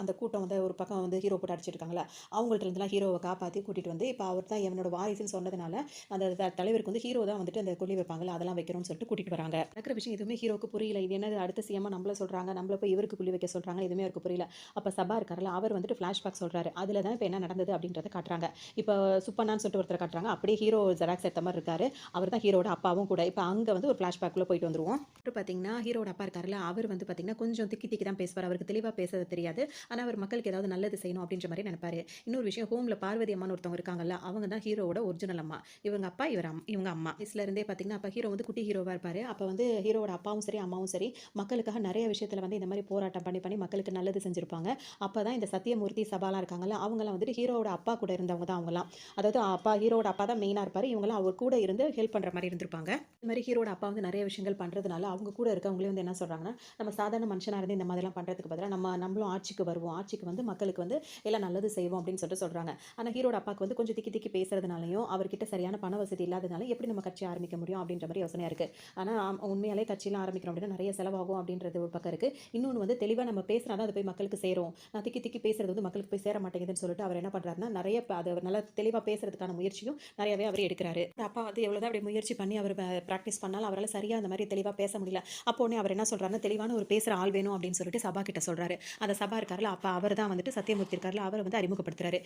அந்த கூட்டம் வந்து ஒரு பக்கம் வந்து ஹீரோ போட்டு அடிச்சிருக்காங்களா, அவங்கள்ட்ட இருந்தெல்லாம் ஹீரோவை காப்பாற்றி கூட்டிகிட்டு வந்து இப்போ அவர் தான் என்னோட வாரிசுன்னு சொன்னதுனால அந்த தலைவருக்கு வந்து ஹீரோ தான் வந்துட்டு அந்த கொல்லி வைப்பாங்களா, அதெல்லாம் வைக்கணும்னு சொல்லிட்டு கூட்டிகிட்டு வராங்க. நடக்கிற விஷயம் எதுவுமே ஹீரோக்கு புரியல. இது என்னது அடுத்த சிஎம்மா நம்மள சொல்கிறாங்க, நம்மள போய் இவருக்கு குழி வைக்க சொல்கிறாங்க, எதுவுமே அவருக்கு புரியல. அப்போ சபா இருக்கார்ல, அவர் வந்துட்டு ஃப்ளாஷ்பேக் சொல்கிறாரு. அதில் தான் இப்போ என்ன நடந்தது அப்படின்றத காட்டுறாங்க. இப்போ சுப்பண்ணான்னு சொல்லிட்டு ஒருத்தர் காட்டுறாங்க. அப்படியே ஹீரோ ஜெராக்ஸ் எடுத்த மாதிரி இருக்காரு. அவர் தான் ஹீரோட அப்பாவும் கூட. இப்போ அங்கே வந்து ஒரு ஃப்ளாஷ்பேக்குள்ளே போயிட்டு வந்துருவோம். இப்போ பார்த்தீங்கன்னா ஹீரோட அப்பா இருக்கார்ல, அவர் வந்து பார்த்தீங்கன்னா கொஞ்சம் திக்கி திக்கி தான் பேசுவார். அவருக்கு தெளிவாக பேச தெரியாது. ஆனால் அவர் மக்களுக்கு ஏதாவது நல்லது செய்யணும் அப்படின்ற மாதிரி நினைப்பாரு. இன்னொரு விஷயம், ஹோமில் பார்வதி அம்மான்னு ஒருத்தவங்க இருக்காங்கல்ல, அவங்க தான் ஹீரோவோட ஒரிஜினல் அம்மா. இவங்க அப்பா இவங்க அம்மா. இதுல இருந்தே பார்த்தீங்கன்னா அப்போ ஹீரோ வந்து குட்டி ஹீரோவாக இருப்பார். அப்போ வந்து ஹீரோட அப்பாவும் சரி அம்மாவும் சரி மக்களுக்காக நிறைய விஷயத்தில் வந்து இந்த மாதிரி போராட்டம் பண்ணி மக்களுக்கு நல்லது செஞ்சுருப்பாங்க. அப்போ தான் இந்த சத்தியமூர்த்தி சபாலாம் இருக்காங்கல்ல, அவங்களாம் வந்துட்டு ஹீரோட அப்பா கூட இருந்தவங்க தான் அவங்களாம். அதாவது ஹீரோட அப்பா தான் மெயினாக இருப்பார். இவங்களாம் அவர் கூட இருந்து ஹெல்ப் பண்ணுற மாதிரி இருந்திருப்பாங்க. இந்த மாதிரி ஹீரோட அப்பா வந்து நிறைய விஷயங்கள் பண்ணுறதுனால அவங்க கூட இருக்கவங்களே வந்து என்ன சொல்கிறாங்கன்னா, நம்ம சாதாரண மனுஷனாக இருந்து இந்த மாதிரிலாம் பண்ணுறதுக்கு பதிலாக நம்மளும் ஆட்சிக்கு வருவோம், ஆட்சிக்கு வந்து மக்களுக்கு வந்து எல்லாம் நல்லது செய்வோம் அப்படின்னு சொல்லிட்டு சொல்கிறாங்க. ஆனால் ஹீரோட அப்பாவுக்கு வந்து கொஞ்சம் திக்கி திக்கி பேசுறதுனாலையும் அவர்கிட்ட சரியான பண வசதி இல்லாதனால எப்படி நம்ம கட்சி ஆரம்பிக்க முடியும் அப்படின்ற மாதிரி யோசனையாக இருக்குது. ஆனால் உண்மையாலே கட்சியெலாம் ஆரம்பிக்கிறோம் அப்படின்னா நிறைய செலவாகும் அப்படின்றது ஒரு பக்கம் இருக்குது. இன்னொன்று வந்து தெளிவாக நம்ம பேசினா தான் அது போய் மக்களுக்கு சேரும். நான் திக்கி திக்கி பேசுறது வந்து மக்களுக்கு போய் சேர மாட்டேங்குதுன்னு சொல்லிட்டு அவர் என்ன பண்ணுறாருன்னா, நிறைய அது நல்லா தெளிவாக பேசுறதுக்கான முயற்சியும் நிறையவே அவர் எடுக்கிறாரு. அப்பா வந்து எவ்வளோதான் அப்படி முயற்சி பண்ணி அவர் ப்ராக்டிஸ் பண்ணாலும் அவரால் சரியாக அந்த மாதிரி தெளிவாக பேச முடியல. அப்போ உடனே அவர் என்ன சொல்கிறாருன்னா, தெளிவான ஒரு பேசுகிற ஆள் வேணும் அப்படின்னு சொல்லிட்டு சபா கிட்ட சொல்கிறாரு. அந்த சபா இருக்கார்ல, அப்போ அவர் தான் வந்துட்டு சத்தியமூர்த்தி இருக்கார்ல, அவர் வந்து அறிமுகப்படுத்துறாரு.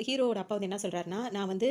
ஹீரோட அப்பா வந்து என்ன சொல்கிறாருன்னா, நான் வந்து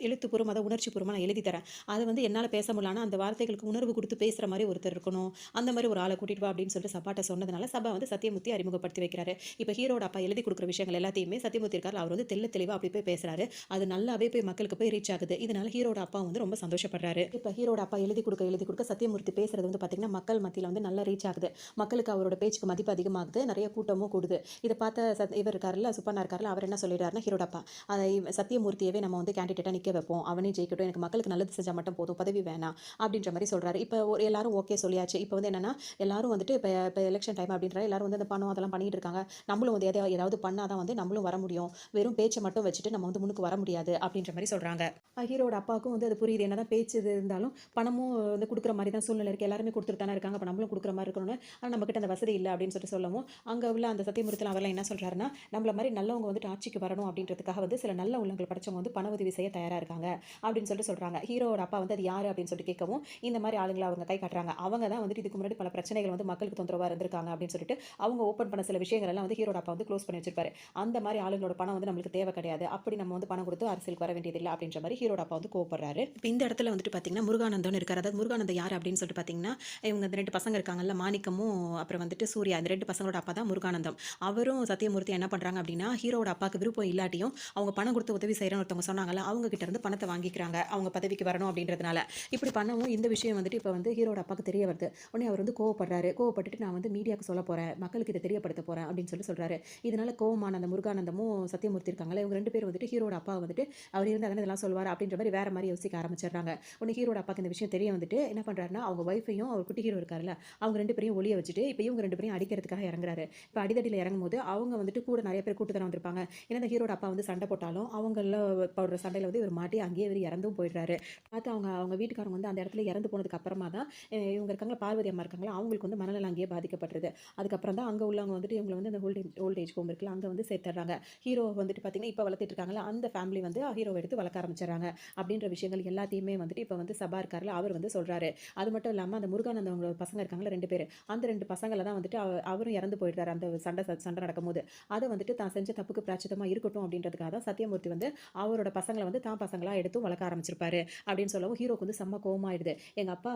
எழுத்துப்பூர்வம் அதை உணர்ச்சிபூர்வமாக நான் எழுதி தரேன். அது வந்து என்னால் பேச முடியலன்னா அந்த வார்த்தைகளுக்கு உணர்வு கொடுத்து பேசுகிற மாதிரி ஒருத்தர் இருக்கணும், அந்த மாதிரி ஒரு ஆளை கூட்டிட்டு வா அப்படின்னு சொல்லிட்டு சபாட்ட சொன்னதுனால சபா வந்து சத்தியமூர்த்தி அறிமுகப்படுத்தி வைக்கிறாரு. இப்போ ஹீரோட அப்பா எழுதி கொடுக்குற விஷயங்கள் எல்லாத்தையுமே சத்தியமூர்த்தி இருக்கார், அவர் வந்து தெளிவாக அப்படி போய் பேசுறாரு. அது நல்லாவே போய் மக்களுக்கு போய் ரீச் ஆகுது. இதனால ஹீரோட அப்பா வந்து ரொம்ப சந்தோஷப்படுறாரு. இப்போ ஹீரோட அப்பா எழுதி கொடுக்க சத்தியமூர்த்தி பேசுறது வந்து பார்த்தீங்கன்னா மக்கள் மத்தியில் வந்து நல்லா ரீச் ஆகுது. மக்களுக்கு அவரோட பேச்சுக்கு மதிப்பு அதிகமாகுது, நிறைய கூட்டமும் கூடுது. இதை பார்த்த இவர் இருக்காருல்ல, சுப்பண்ணா இருக்காருல்ல, அவர் என்ன சொல்லிடுறாருன்னா, ஹீரோட அப்பா அதை சத்தியமூர்த்தியவே நம்ம வந்து கேண்டிடேட்டாக நிற்க வைப்போம், அவனே ஜெயிக்கட்டும், எனக்கு மக்களுக்கு நல்லது செஞ்சால் மட்டும் போதும், பதவி வேணாம் அப்படின்ற மாதிரி சொல்றாரு. இப்போ எல்லாரும் ஓகே சொல்லியாச்சு. இப்போ வந்து என்னன்னா எல்லாரும் வந்துட்டு இப்போ எலெக்ஷன் டைம் அப்படின்ற எல்லாரும் வந்து அந்த பணம் அதெல்லாம் பண்ணிட்டு இருக்காங்க. நம்மளும் வந்து ஏதாவது பண்ணாதான் வந்து நம்மளும் வர முடியும், வெறும் பேச்சை மட்டும் வச்சுட்டு நம்ம வந்து முன்னுக்கு வர முடியாது அப்படின்ற மாதிரி சொல்றாங்க. ஹீரோட அப்பாவுக்கும் வந்து அது புரியுது. என்னதான் பேச்சு இது இருந்தாலும் பணமும் வந்து கொடுக்குற மாதிரி தான் சூழ்நிலை இருக்குது, எல்லாருமே கொடுத்துட்டு தானே இருக்காங்க, அப்போ நம்மளும் கொடுக்குற மாதிரி இருக்கணும்னு. ஆனால் நம்மக்கிட்ட அந்த வசதி இல்லை அப்படின்னு சொல்லிட்டு சொல்லவும் அங்கே உள்ள அந்த சத்தியமூர்த்தியில் அவர்லாம் என்ன சொல்கிறாருன்னா, நம்மள மாதிரி நல்லவங்க வந்துட்டு ஆட்சிக்கு வரணும் அப்படின்றதுக்காக வந்து சில நல்ல உள்ளங்கள் படைச்சவங்க வந்து பண உதவி செய்ய தயாராக இருக்காங்க அப்படின்னு சொல்லிட்டு சொல்கிறாங்க. ஹீரோட அப்பா வந்து அது யார் அப்படின்னு சொல்லிட்டு கேட்கவும் இந்த மாதிரி ஆளுங்களை அவங்க கை காட்டுறாங்க. அவங்க தான் வந்துட்டு இதுக்கு முன்னாடி பல பிரச்சனைகள் வந்து மக்களுக்கு தொந்தரவாக இருந்திருக்காங்க அப்படின்னு சொல்லிட்டு அவங்க ஓப்பன் பண்ண சில விஷயங்கள் எல்லாம் வந்து ஹீரோட அப்பா வந்து க்ளோஸ் பண்ணி வச்சிருப்பாரு. அந்த மாதிரி ஆளுங்களோட பணம் வந்து நம்மளுக்கு தேவை கிடையாது, அப்படி நம்ம வந்து பணம் கொடுத்து அரசியலுக்கு வர வேண்டியதில்லை அப்படின்ற மாதிரி ஹீரோட அப்பா வந்து கோவப்படுறாரு. இப்போ இந்த இடத்துல வந்துட்டு பார்த்தீங்கன்னா முருகானந்தன் இருக்காரு. அதாவது முருகானந்தம் யார் அப்படின்னு சொல்லிட்டு பார்த்தீங்கன்னா, இவங்க இந்த 2 பசங்க இருக்காங்கல்ல, மாணிக்கமும் அப்புறம் வந்துட்டு சூர்யா, இந்த 2 பசங்களோட அப்பா தான் முருகானந்தம். அவரும் சத்தியமூர்த்தி என்ன பண்ணுறாங்க அப்படின்னா, ஹீரோட அப்பாவுக்கு விருப்பம் இல்லாட்டியும் அவங்க பணம் கொடுத்து உதவி செய்கிறேன்னு ஒருத்தவங்க சொன்னாங்கல்ல, அவங்க கிட்ட இருந்து பணத்தை வாங்கிக்கிறாங்க அவங்க பதவிக்கு வரணும் அப்படின்றதுனால. இப்படி பண்ணவும் இந்த விஷயம் வந்துட்டு இப்போ வந்து ஹீரோட அப்பாவுக்கு தெரிய வருது. உடனே அவர் வந்து கோவப்படுறாரு. கோவப்பட்டுட்டு நான் வந்து மீடியாவுக்கு சொல்ல போகிறேன், மக்களுக்கு இதை தெரியப்படுத்த போகிறேன் அப்படின்னு சொல்கிறாரு. இதனால கோவமான அந்த முருகானந்தமும் சத்தியமூர்த்தி இருக்காங்களே, இவங்க 2 பேரும் வந்துட்டு ஹீரோட அப்பா வந்துட்டு அவர் இருந்தால் தானே இதெல்லாம் சொல்வார் அப்படின்ற மாதிரி வேற மாதிரி யோசிக்க ஆரம்பிச்சிடுறாங்க. உடனே ஹீரோட அப்பாவுக்கு இந்த விஷயம் தெரிய வந்துட்டு என்ன பண்ணுறாருன்னா, அவங்க ஒய்ஃபையும் அவர் குட்டி ஹீரோ இருக்காருல்ல, அவங்க 2 பேரையும் ஒளிய வச்சுட்டு இப்போ இவங்க 2 பேரையும் அடிக்கிறதுக்காக இறங்குறாரு. இப்போ அடிதடியில் இறங்கும்போது அவங்க வந்துட்டு கூட நிறைய பேர் கூட்டு தானே வந்திருப்பாங்க. ஏன்னா இந்த ஹீரோட அப்பா வந்து சண்டை போட்டாலும் அவங்கள போடுற சண்டையில் வந்து இவர் மாட்டி அங்கேயே இவர் இறந்தும் போயிடுறாரு. பார்த்து அவங்க வீட்டுக்காரங்க வந்து அந்த இடத்துல இறந்து போனதுக்கு அப்புறமா தான் இவங்க இருக்காங்களா, பார்வதி அம்மா இருக்காங்களா, அவங்களுக்கு வந்து மனநலம் அங்கேயே பாதிக்கப்படுறது. அதுக்கப்புறம் தான் அங்கே உள்ளவங்க வந்துட்டு இவங்களை வந்து அந்த ஓல்டேஜ் ஹோம் இருக்குல்ல, அங்கே வந்து சேர்த்துறாங்க. ஹீரோ வந்துட்டு பார்த்தீங்கன்னா இப்போ வளர்த்துட்டு இருக்காங்களா, அந்த ஃபேமிலி வந்து ஹீரோவை எடுத்து வளர்க்க ஆரம்பிச்சிடறாங்க அப்படின்ற விஷயங்கள் எல்லாத்தையுமே வந்துட்டு இப்போ வந்து சபா இருக்காருல, அவர் வந்து சொல்கிறாரு. அது மட்டும் இல்லாமல் அந்த முருகானந்தவங்க பசங்க இருக்காங்களா 2 பேர், அந்த 2 பசங்களை தான் வந்துட்டு அவரும் இறந்து போயிடுறாரு அந்த சண்டை நடக்கும்போது. அதை வந்துட்டு தான் செஞ்ச தப்புக்கு பிராச்சித்தமாக இருக்கட்டும் அப்படின்றதுக்காக தான் சத்தியமூர்த்தி வந்து அவரோட பசங்களை வந்து தான் பசங்களாக எடுத்து வளர்க்க ஆரம்பிச்சிருப்பாரு அப்படின்னு சொல்லவும் ஹீரோக்கு வந்து செம்ம கோவமாயிடுது. எங்கள் அப்பா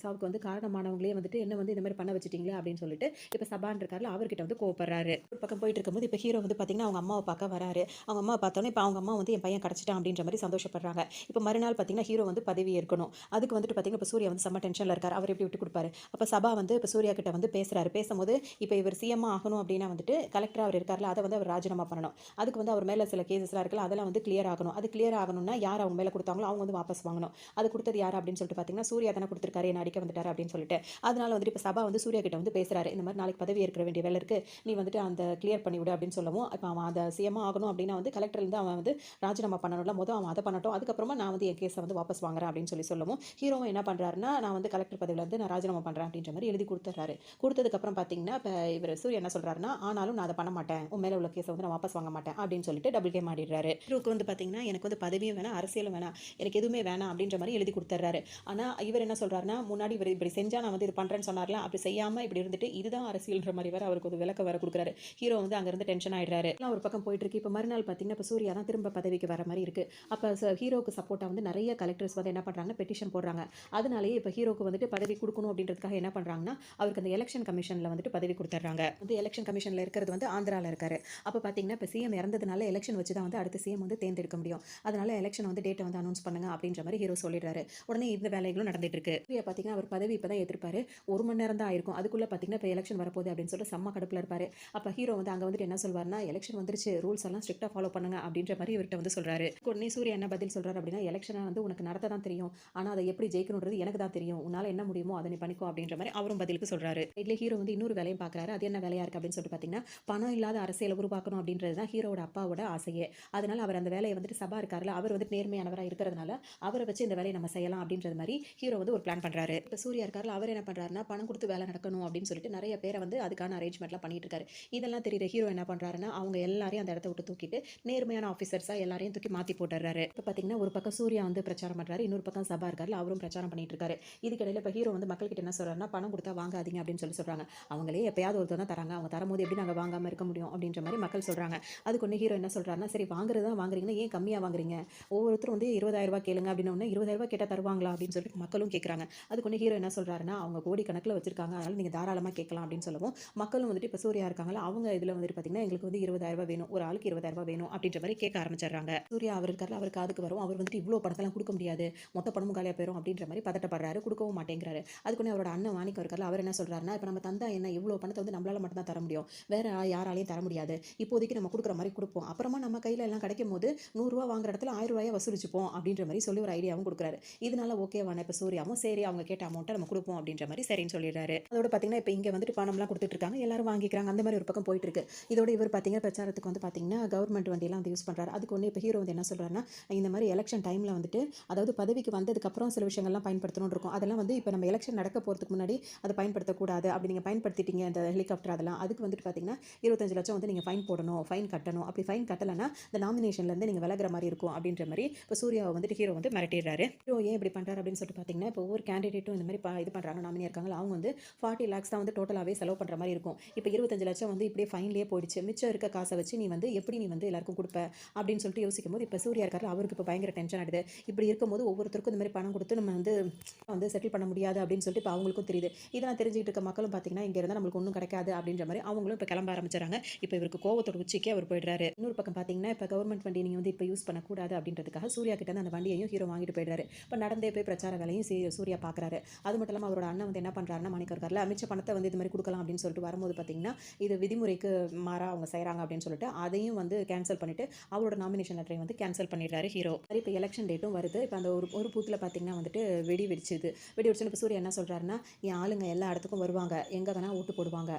சாவுக்கு வந்து காரணமானவங்களே வந்துட்டு என்ன வந்து இந்த மாதிரி பண்ண வச்சுட்டீங்களே அப்படின்னு சொல்லிட்டு இப்போ சபான் இருக்காருல, அவர்கிட்ட வந்து கோவப்படுறாரு. ஒரு பக்கம் போயிட்டு இருக்கும்போது இப்போ ஹீரோ வந்து பார்த்தீங்கன்னா அவங்க அம்மாவை பார்க்க வராரு. அவங்க அம்மாவை பார்த்தோன்னே இப்போ அவங்க அம்மா வந்து என் பையன் கிடச்சிட்டான் அப்படின்ற மாதிரி சந்தோஷப்படுறாங்க. இப்போ மறுநாள் பார்த்தீங்கன்னா ஹீரோ வந்து பதவி ஏற்கணும். அதுக்கு வந்துட்டு பார்த்தீங்கன்னா இப்போ சூர்யா வந்து செம்ம டென்ஷனில் இருக்கார். அவர் எப்படி விட்டு கொடுப்பாரு. அப்போ சபா வந்து இப்போ சூர்யா கிட்ட வந்து பேசுறாரு. பேசும்போது இப்போ இவர் சிஎம் ஆகணும் அப்படின்னா வந்துட்டு கலெக்டர் அவர் இருக்கார்ல, அதை வந்து அவர் ராஜினாமா பண்ணணும். அதுக்கு வந்து அவர் மேலே சில கேசஸ்லாம் இருக்குல்ல, அதெல்லாம் வந்து கிளியர் ஆகணும். அது கிளியர் ஆகணும்னா யார் அவங்க மேலே கொடுத்தாங்களோ அவங்க வந்து வாபஸ் வாங்கணும். அது கொடுத்தது யார் அப்படின்னு சொல்லிட்டு பார்த்தீங்கன்னா சூர்யா தானே கொடுத்துருக்காரு, என்ன அடிக்க வந்துட்டாரு அப்படின்னு சொல்லிட்டு. அதனால வந்துட்டு இப்போ சபா வந்து சூர்யா கிட்ட வந்து பேசுறாரு. இந்த மாதிரி நாளைக்கு பதவி ஏற்க வேண்டிய வேலை இருக்கு, நீ வந்துட்டு அந்த கிளியர் பண்ணி விடு அப்படின்னு சொல்லவும் இப்போ அவன் அதை சிஎம் ஆகணும் அப்படின்னா வந்து கலெக்டர்லேருந்து அவன் வந்து ராஜினாமா பண்ணணும்ல, மொதல் அவன் அதை பண்ணட்டும், அதுக்கப்புறமா நான் வந்து என் கேஸை வந்து வாபஸ் வாங்குறேன் அப்படின்னு சொல்லவும் ஹீரோவும் என்ன பண்ணுறாருன்னா, நான் வந்து கலெக்டர் பதவியில் வந்து நான் ராஜினாமா பண்ணுறேன் அப்படின்ற மாதிரி எழுதி கொடுத்துட்றாரு. கொடுத்ததுக்கப்புறம் பார்த்தீங்கன்னா இப்போ இவர் சூர்யா என்ன சொல்கிறாருன்னா, ஆனாலும் நான் அதை பண்ண மாட்டேன், உன் மேலே உள்ள கேஸை வந்து நான் வாபஸ் வாங்க மாட்டேன் அப்படின்னு சொல்லிட்டு டபுள் கேம் ஆடிடுறாரு. ஹீரோக்கு வந்து பார்த்தீங்கன்னா எனக்கு வந்து பதவியும் வேணாம், அரசியலும் வேணாம், எனக்கு எதுவுமே வேணாம் அப்படின்ற மாதிரி எழுதி கொடுத்துட்றாரு. ஆனால் இவர் என்ன சொல்கிறாருன்னா, முன்னாடி இவர் இப்படி செஞ்சால் நான் வந்து இது பண்ணுறேன்னு சொன்னார்ல, அப்படி செய்யாமல் இப்படி இருந்துட்டு இதுதான் அரசியல்ன்ற மாதிரி வேறு அவருக்கு ஒரு விளக்க வர கொடுக்குறாரு. ஹீரோ வந்து அங்கேருந்து டென்ஷன் ஆகிடுறாரு. ஒரு பக்கம் போயிட்டு இருக்கு. இப்போ மறுநாள் பார்த்தீங்கன்னா இப்போ சூர்யா தான் திரும்ப பதவிக்கு வர மாதிரி இருக்குது. அப்போ ஹீரோக்கு சப்போர்ட்டாக வந்து நிறைய கலெக்டர்ஸ் வந்து என்ன பண்ணுறாங்கன்னா பெட்டிஷன் போடுறாங்க. அதனாலேயே இப்போ ஹீரோக்கு வந்துட்டு பதவி கொடுக்கணும் அப்படின்றதுக்காக என்ன பண்ணுறாங்கன்னா, அவருக்கு அந்த எலெக்ஷன் கமிஷனில் வந்துட்டு பதவி கொடுத்துட்றாங்க. வந்து எலெக்ஷன் கமிஷனில் இருக்கிறது வந்து ஆந்திராவில் இருக்காரு. அப்போ பார்த்தீங்கன்னா இப்போ சிஎம் இறந்ததுனால எலெக்ஷன் வச்சு தான் வந்து அடுத்த சிஎம் வந்து தேர்ந்தெடுக்க முடியும். அதனால எலெக்ஷன் வந்து டேட்டை வந்து அனௌன்ஸ் பண்ணுங்க அப்படின்ற மாதிரி ஹீரோ சொல்லிடுறாரு. உடனே இந்த வேலைகளும் நடந்துட்டு இருக்கு. பார்த்தீங்கன்னா அவர் பதவி இப்போ தான் எதிர்ப்பாரு. 1 மணி நேரம் தான் ஆயிருக்கும். அதுக்குள்ளே பார்த்தீங்கன்னா இப்போ எலெக்ஷன் வரப்போகுது அப்படின்னு சொல்லிட்டு செம்ம கடுப்பில் இருப்பாரு. அப்போ ஹீரோ வந்து அங்கே வந்துட்டு என்ன சொல்வார்னா, எலெக்ஷன் வந்துருச்சு, ரூல்ஸ் எல்லாம் ஸ்ட்ரிக்டாக ஃபாலோ பண்ணுங்க அப்படின்ற மாதிரி இவர்கிட்ட வந்து சொல்றாரு. உடனே சூர்யா என்ன பதில் சொல்றாரு அப்படின்னா, எலெக்ஷனை வந்து உனக்கு நடத்த தான் தெரியும், ஆனால் அதை எப்படி ஜெயிக்கணுன்றது எனக்கு எனக்கு தான் தெரியும், உன்னால என்ன முடியுமோ அதை நீ பண்ணிக்கோ அப்படின்ற மாதிரி அவரும் பதிலுக்கு சொல்றாரு. இதுல ஹீரோ வந்து இன்னொரு வேலையும் பார்க்குறாரு. அது என்ன வேலையா இருக்கு அப்படின்னு சொல்லிட்டு பார்த்தீங்கன்னா, பணம் இல்லாத அரசியலை உருவாக்கணும் அப்படின்றது தான் ஹீரோவோட அப்பாவோட ஆசையே. அதனால அவர் அந்த வேலையை வந்துட்டு சபா இருக்காருல்ல, அவர் வந்து நேர்மையானவராக இருக்கிறதுனால அவரை வச்சு இந்த வேலையை நம்ம செய்யலாம் அப்படின்றது மாதிரி ஹீரோ வந்து ஒரு பிளான் பண்றாரு. இப்போ சூர்யா இருக்காருல்ல, அவர் என்ன பண்றாருன்னா பணம் கொடுத்து வேலை நடக்கணும் அப்படின்னு சொல்லிட்டு நிறைய பேரை வந்து அதுக்கான அரேஞ்ச்மெண்ட்லாம் பண்ணிட்டு இருக்காரு. இதெல்லாம் தெரியுற ஹீரோ என்ன பண்றாருன்னா அவங்க எல்லாரையும் அந்த இடத்த விட்டு தூக்கிட்டு நேர்மையான ஆஃபீஸர்ஸா எல்லாரையும் தூக்கி மாத்தி போட்டுறாரு. இப்போ பார்த்தீங்கன்னா ஒரு பக்கம் சூர்யா வந்து பிரச்சாரம் பண்றாரு, இன்னொரு பக்கம் சபா இருக்காருல்ல, அவரும் பிரச்சாரம் பண்ணிட்டு இருக்காரு. இதுக்கிடையில இப்போ ஹீரோ வந்து மக்கள் கிட்ட என்ன சொல்றாருன்னா பணம் கொடுத்தா வாங்காதீங்க அப்படின்னு சொல்லி சொல்றாங்க. அவங்களே எப்பயாவது ஒருத்தர் தான் தராங்க, அவங்க தரும்போது எப்படி நாங்கள் வாங்காம இருக்க முடியும் அப்படின்ற மாதிரி மக்கள் சொல்றாங்க. அதுக்கு ஒன்று ஹீரோ என்ன சொல்றாருன்னா, சரி வாங்குறது தான் வாங்குறீங்கன்னா ஏன் கம்மியாக வாங்குறீங்க, ஒவ்வொருத்தரும் வந்து 20,000 கேளுங்க அப்படின்னு 20,000 கேட்டால் தருவாங்களா அப்படின்னு சொல்லிட்டு மக்களும் கேட்குறாங்க. அதுக்கு ஒன்று ஹீரோ என்ன சொல்றாருன்னா, அவங்க கோடி கணக்கில் வச்சிருக்காங்க, அதனால நீங்கள் தாராளமாக கேட்கலாம் அப்படின்னு சொல்லவும் மக்களும் வந்துட்டு இப்போ சூர்யா இருக்காங்களா, அவங்க இதில் வந்துட்டு பார்த்தீங்கன்னா எங்களுக்கு வந்து 20,000 வேணும், ஒரு ஆளுக்கு 20,000 வேணும் அப்படின்ற மாதிரி கேட்க ஆரம்பிச்சிடுறாங்க. சூர்யா அவர் இருக்காரு, அவர் காதுக்கு வரும், அவர் வந்துட்டு இவ்வளோ பணத்தெல்லாம் கொடுக்க முடியாது, மொத்த பணமும் காலியாக போயிடும் அப்படின்ற மாதிரி பதட்டப்படுறாரு, கொடுக்கவும் மாட்டேங்கிறாரு. அதுக்கு அவரோட அண்ணன் மாணிக்கம் இருக்காரு, அவர் என்ன சொல்றாருன்னா, இப்போ நம்ம தந்தா என்ன இவ்வளோ பணத்தை வந்து நம்மளால மட்டும் தான் தர முடியும், வேற யாராலையும் தர முடியாது, இப்போதைக்கு நம்ம கொடுக்குற மாதிரி கொடுப்போம், அப்புறமா நம்ம கையில் எல்லாம் கிடைக்கும் போது 100 ரூபா வாங்குற இடத்துல 1000 ரூபாயை வசூலிச்சுப்போம் அப்படின்ற மாதிரி சொல்லி ஒரு ஐடியாவும் கொடுக்குறாரு. இதனால ஓகேவான இப்போ சூர்யாவும் சரி அவங்க கேட்ட அமௌண்ட்டை நம்ம கொடுப்போம் அப்படின்ற மாதிரி சரின்னு சொல்லிடுறாரு. அதோட பார்த்தீங்கன்னா இப்போ இங்கே வந்துட்டு பணம்லாம் கொடுத்துட்டு இருக்காங்க, எல்லாரும் வாங்கிக்கிறாங்க, அந்த மாதிரி ஒரு பக்கம் போயிட்டு இருக்கு. இதோட இவர் பார்த்தீங்கன்னா பிரச்சாரத்துக்கு வந்து பார்த்தீங்கன்னா கவர்மெண்ட் வண்டியெல்லாம் வந்து யூஸ் பண்ணுறாரு. அதுக்கு ஒன்று இப்போ ஹீரோ வந்து என்ன சொல்கிறாருன்னா, இந்த மாதிரி எலெக்ஷன் டைமில் வந்துட்டு அதாவது பதவிக்கு வந்ததுக்கப்புறம் சில விஷயங்கள்லாம் பயன்படுத்தணும்னு இருக்கும், அதெல்லாம் வந்து இப்போ நம்ம எலெக்ஷன் நடக்க போகிறதுக்கு முன்னாடி அதை பயன்படுத்தக்கூடாது, அப்படி நீங்கள் பயன்படுத்திட்டீங்க இந்த ஹெலிகாப்டர் அதெல்லாம், அதுக்கு வந்துட்டு பார்த்தீங்கன்னா 25 லட்சம் வந்து நீங்கள் ஃபைன் போடணும், ஃபைன் கட்டணும், அப்படி ஃபைன் கட்டலைன்னா இந்த நாமினேஷன்லேருந்து நீங்கள் விலகிற மாதிரி இருக்கும் அப்படின்ற மாதிரி இப்போ சூர்யாவை வந்துட்டு ஹீரோ வந்து மிரட்டிடுறாரு. ஹீரோ ஏன் இப்படி பண்ணுறாரு அப்படின்னு சொல்லிட்டு பார்த்தீங்கன்னா, இப்போ ஒவ்வொரு கேண்டிடேட்டும் இந்த மாதிரி இது பண்ணுறாங்க, நாமினி இருக்காங்களா, அவங்க வந்து 40 lakhs தான் வந்து டோட்டலாகவே செலவு பண்ணுற மாதிரி இருக்கும். இப்போ 25 லட்சம் வந்து இப்படியே ஃபைன்லேயே போயிடுச்சு, மிச்சம் இருக்க காசை வச்சு நீ வந்து எப்படி நீ வந்து எல்லாருக்கும் கொடுப்ப அப்படின்னு சொல்லிட்டு யோசிக்கும் போது இப்போ சூர்யா இருக்காரு, அவருக்கு இப்போ பயங்கர டென்ஷன் ஆகிடுது. இப்படி இருக்கும்போது ஒவ்வொருத்தருக்கும் இந்த மாதிரி பணம் கொடுத்து நம்ம வந்து செட்டில் பண்ண முடியாது அப்படின்னு சொல்லிட்டு இப்போ அவங்களுக்கும் தெரியுது. இதெல்லாம் தெரிஞ்சுக்கிட்டு இருக்க மக்களும் பார்த்தீங்கன்னா இங்கே இருந்தால் நம்மளுக்கு ஒன்றும் கிடைக்காது அப்படின்ற மாதிரி அவங்களும் இப்போ கிளம்ப ஆரம்பிச்சாங்க. இப்போ இவருக்கு கோவத்தோட உச்சிக்கே அவர் போயிடுறாரு. இன்னொரு பக்கம் பார்த்தீங்கன்னா இப்போ கவர்மெண்ட் வண்டி நீங்கள் வந்து இப்போ யூஸ் பண்ணக்கூடாது அப்படின்றதுக்காக சூர்யா கிட்ட அந்த வண்டியையும் ஹீரோ வாங்கிட்டு போயிடுறாரு. இப்போ நடந்தே போய் பிரச்சார வேலையும் சூர்யா பார்க்குறாரு. அது மட்டும் இல்லாமல் அவரோட அண்ணன் வந்து என்ன பண்ணுறாருன்னா, மாணிக்கம் இருக்கார்ல, மிச்ச பணத்தை வந்து இது மாதிரி கொடுக்கலாம் அப்படின்னு சொல்லிட்டு வரும்போது பார்த்தீங்கன்னா இது விதிமுறைக்கு மாறா அவங்க செய்கிறாங்க அப்படின்னு சொல்லிட்டு அதையும் வந்து கேன்சல் பண்ணிட்டு அவரோட நாமினேஷன் லெட்டரை வந்து கேன்சல் பண்ணிடுறாரு ஹீரோ. சரி இப்போ எலெக்ஷன் டேட்டும் வருது. இப்போ அந்த ஒரு பூத்தில் பார்த்தீங்கன்னா வந்துட்டு வெடி வெடிச்சுது. இப்போ சூர்யா என்ன சொல்கிறாருன்னா, என் ஆளுங்க எல்லா இடத்துக்கும் வருவாங்க, எங்கே வேணால் ஓட்டு போடுவாங்க,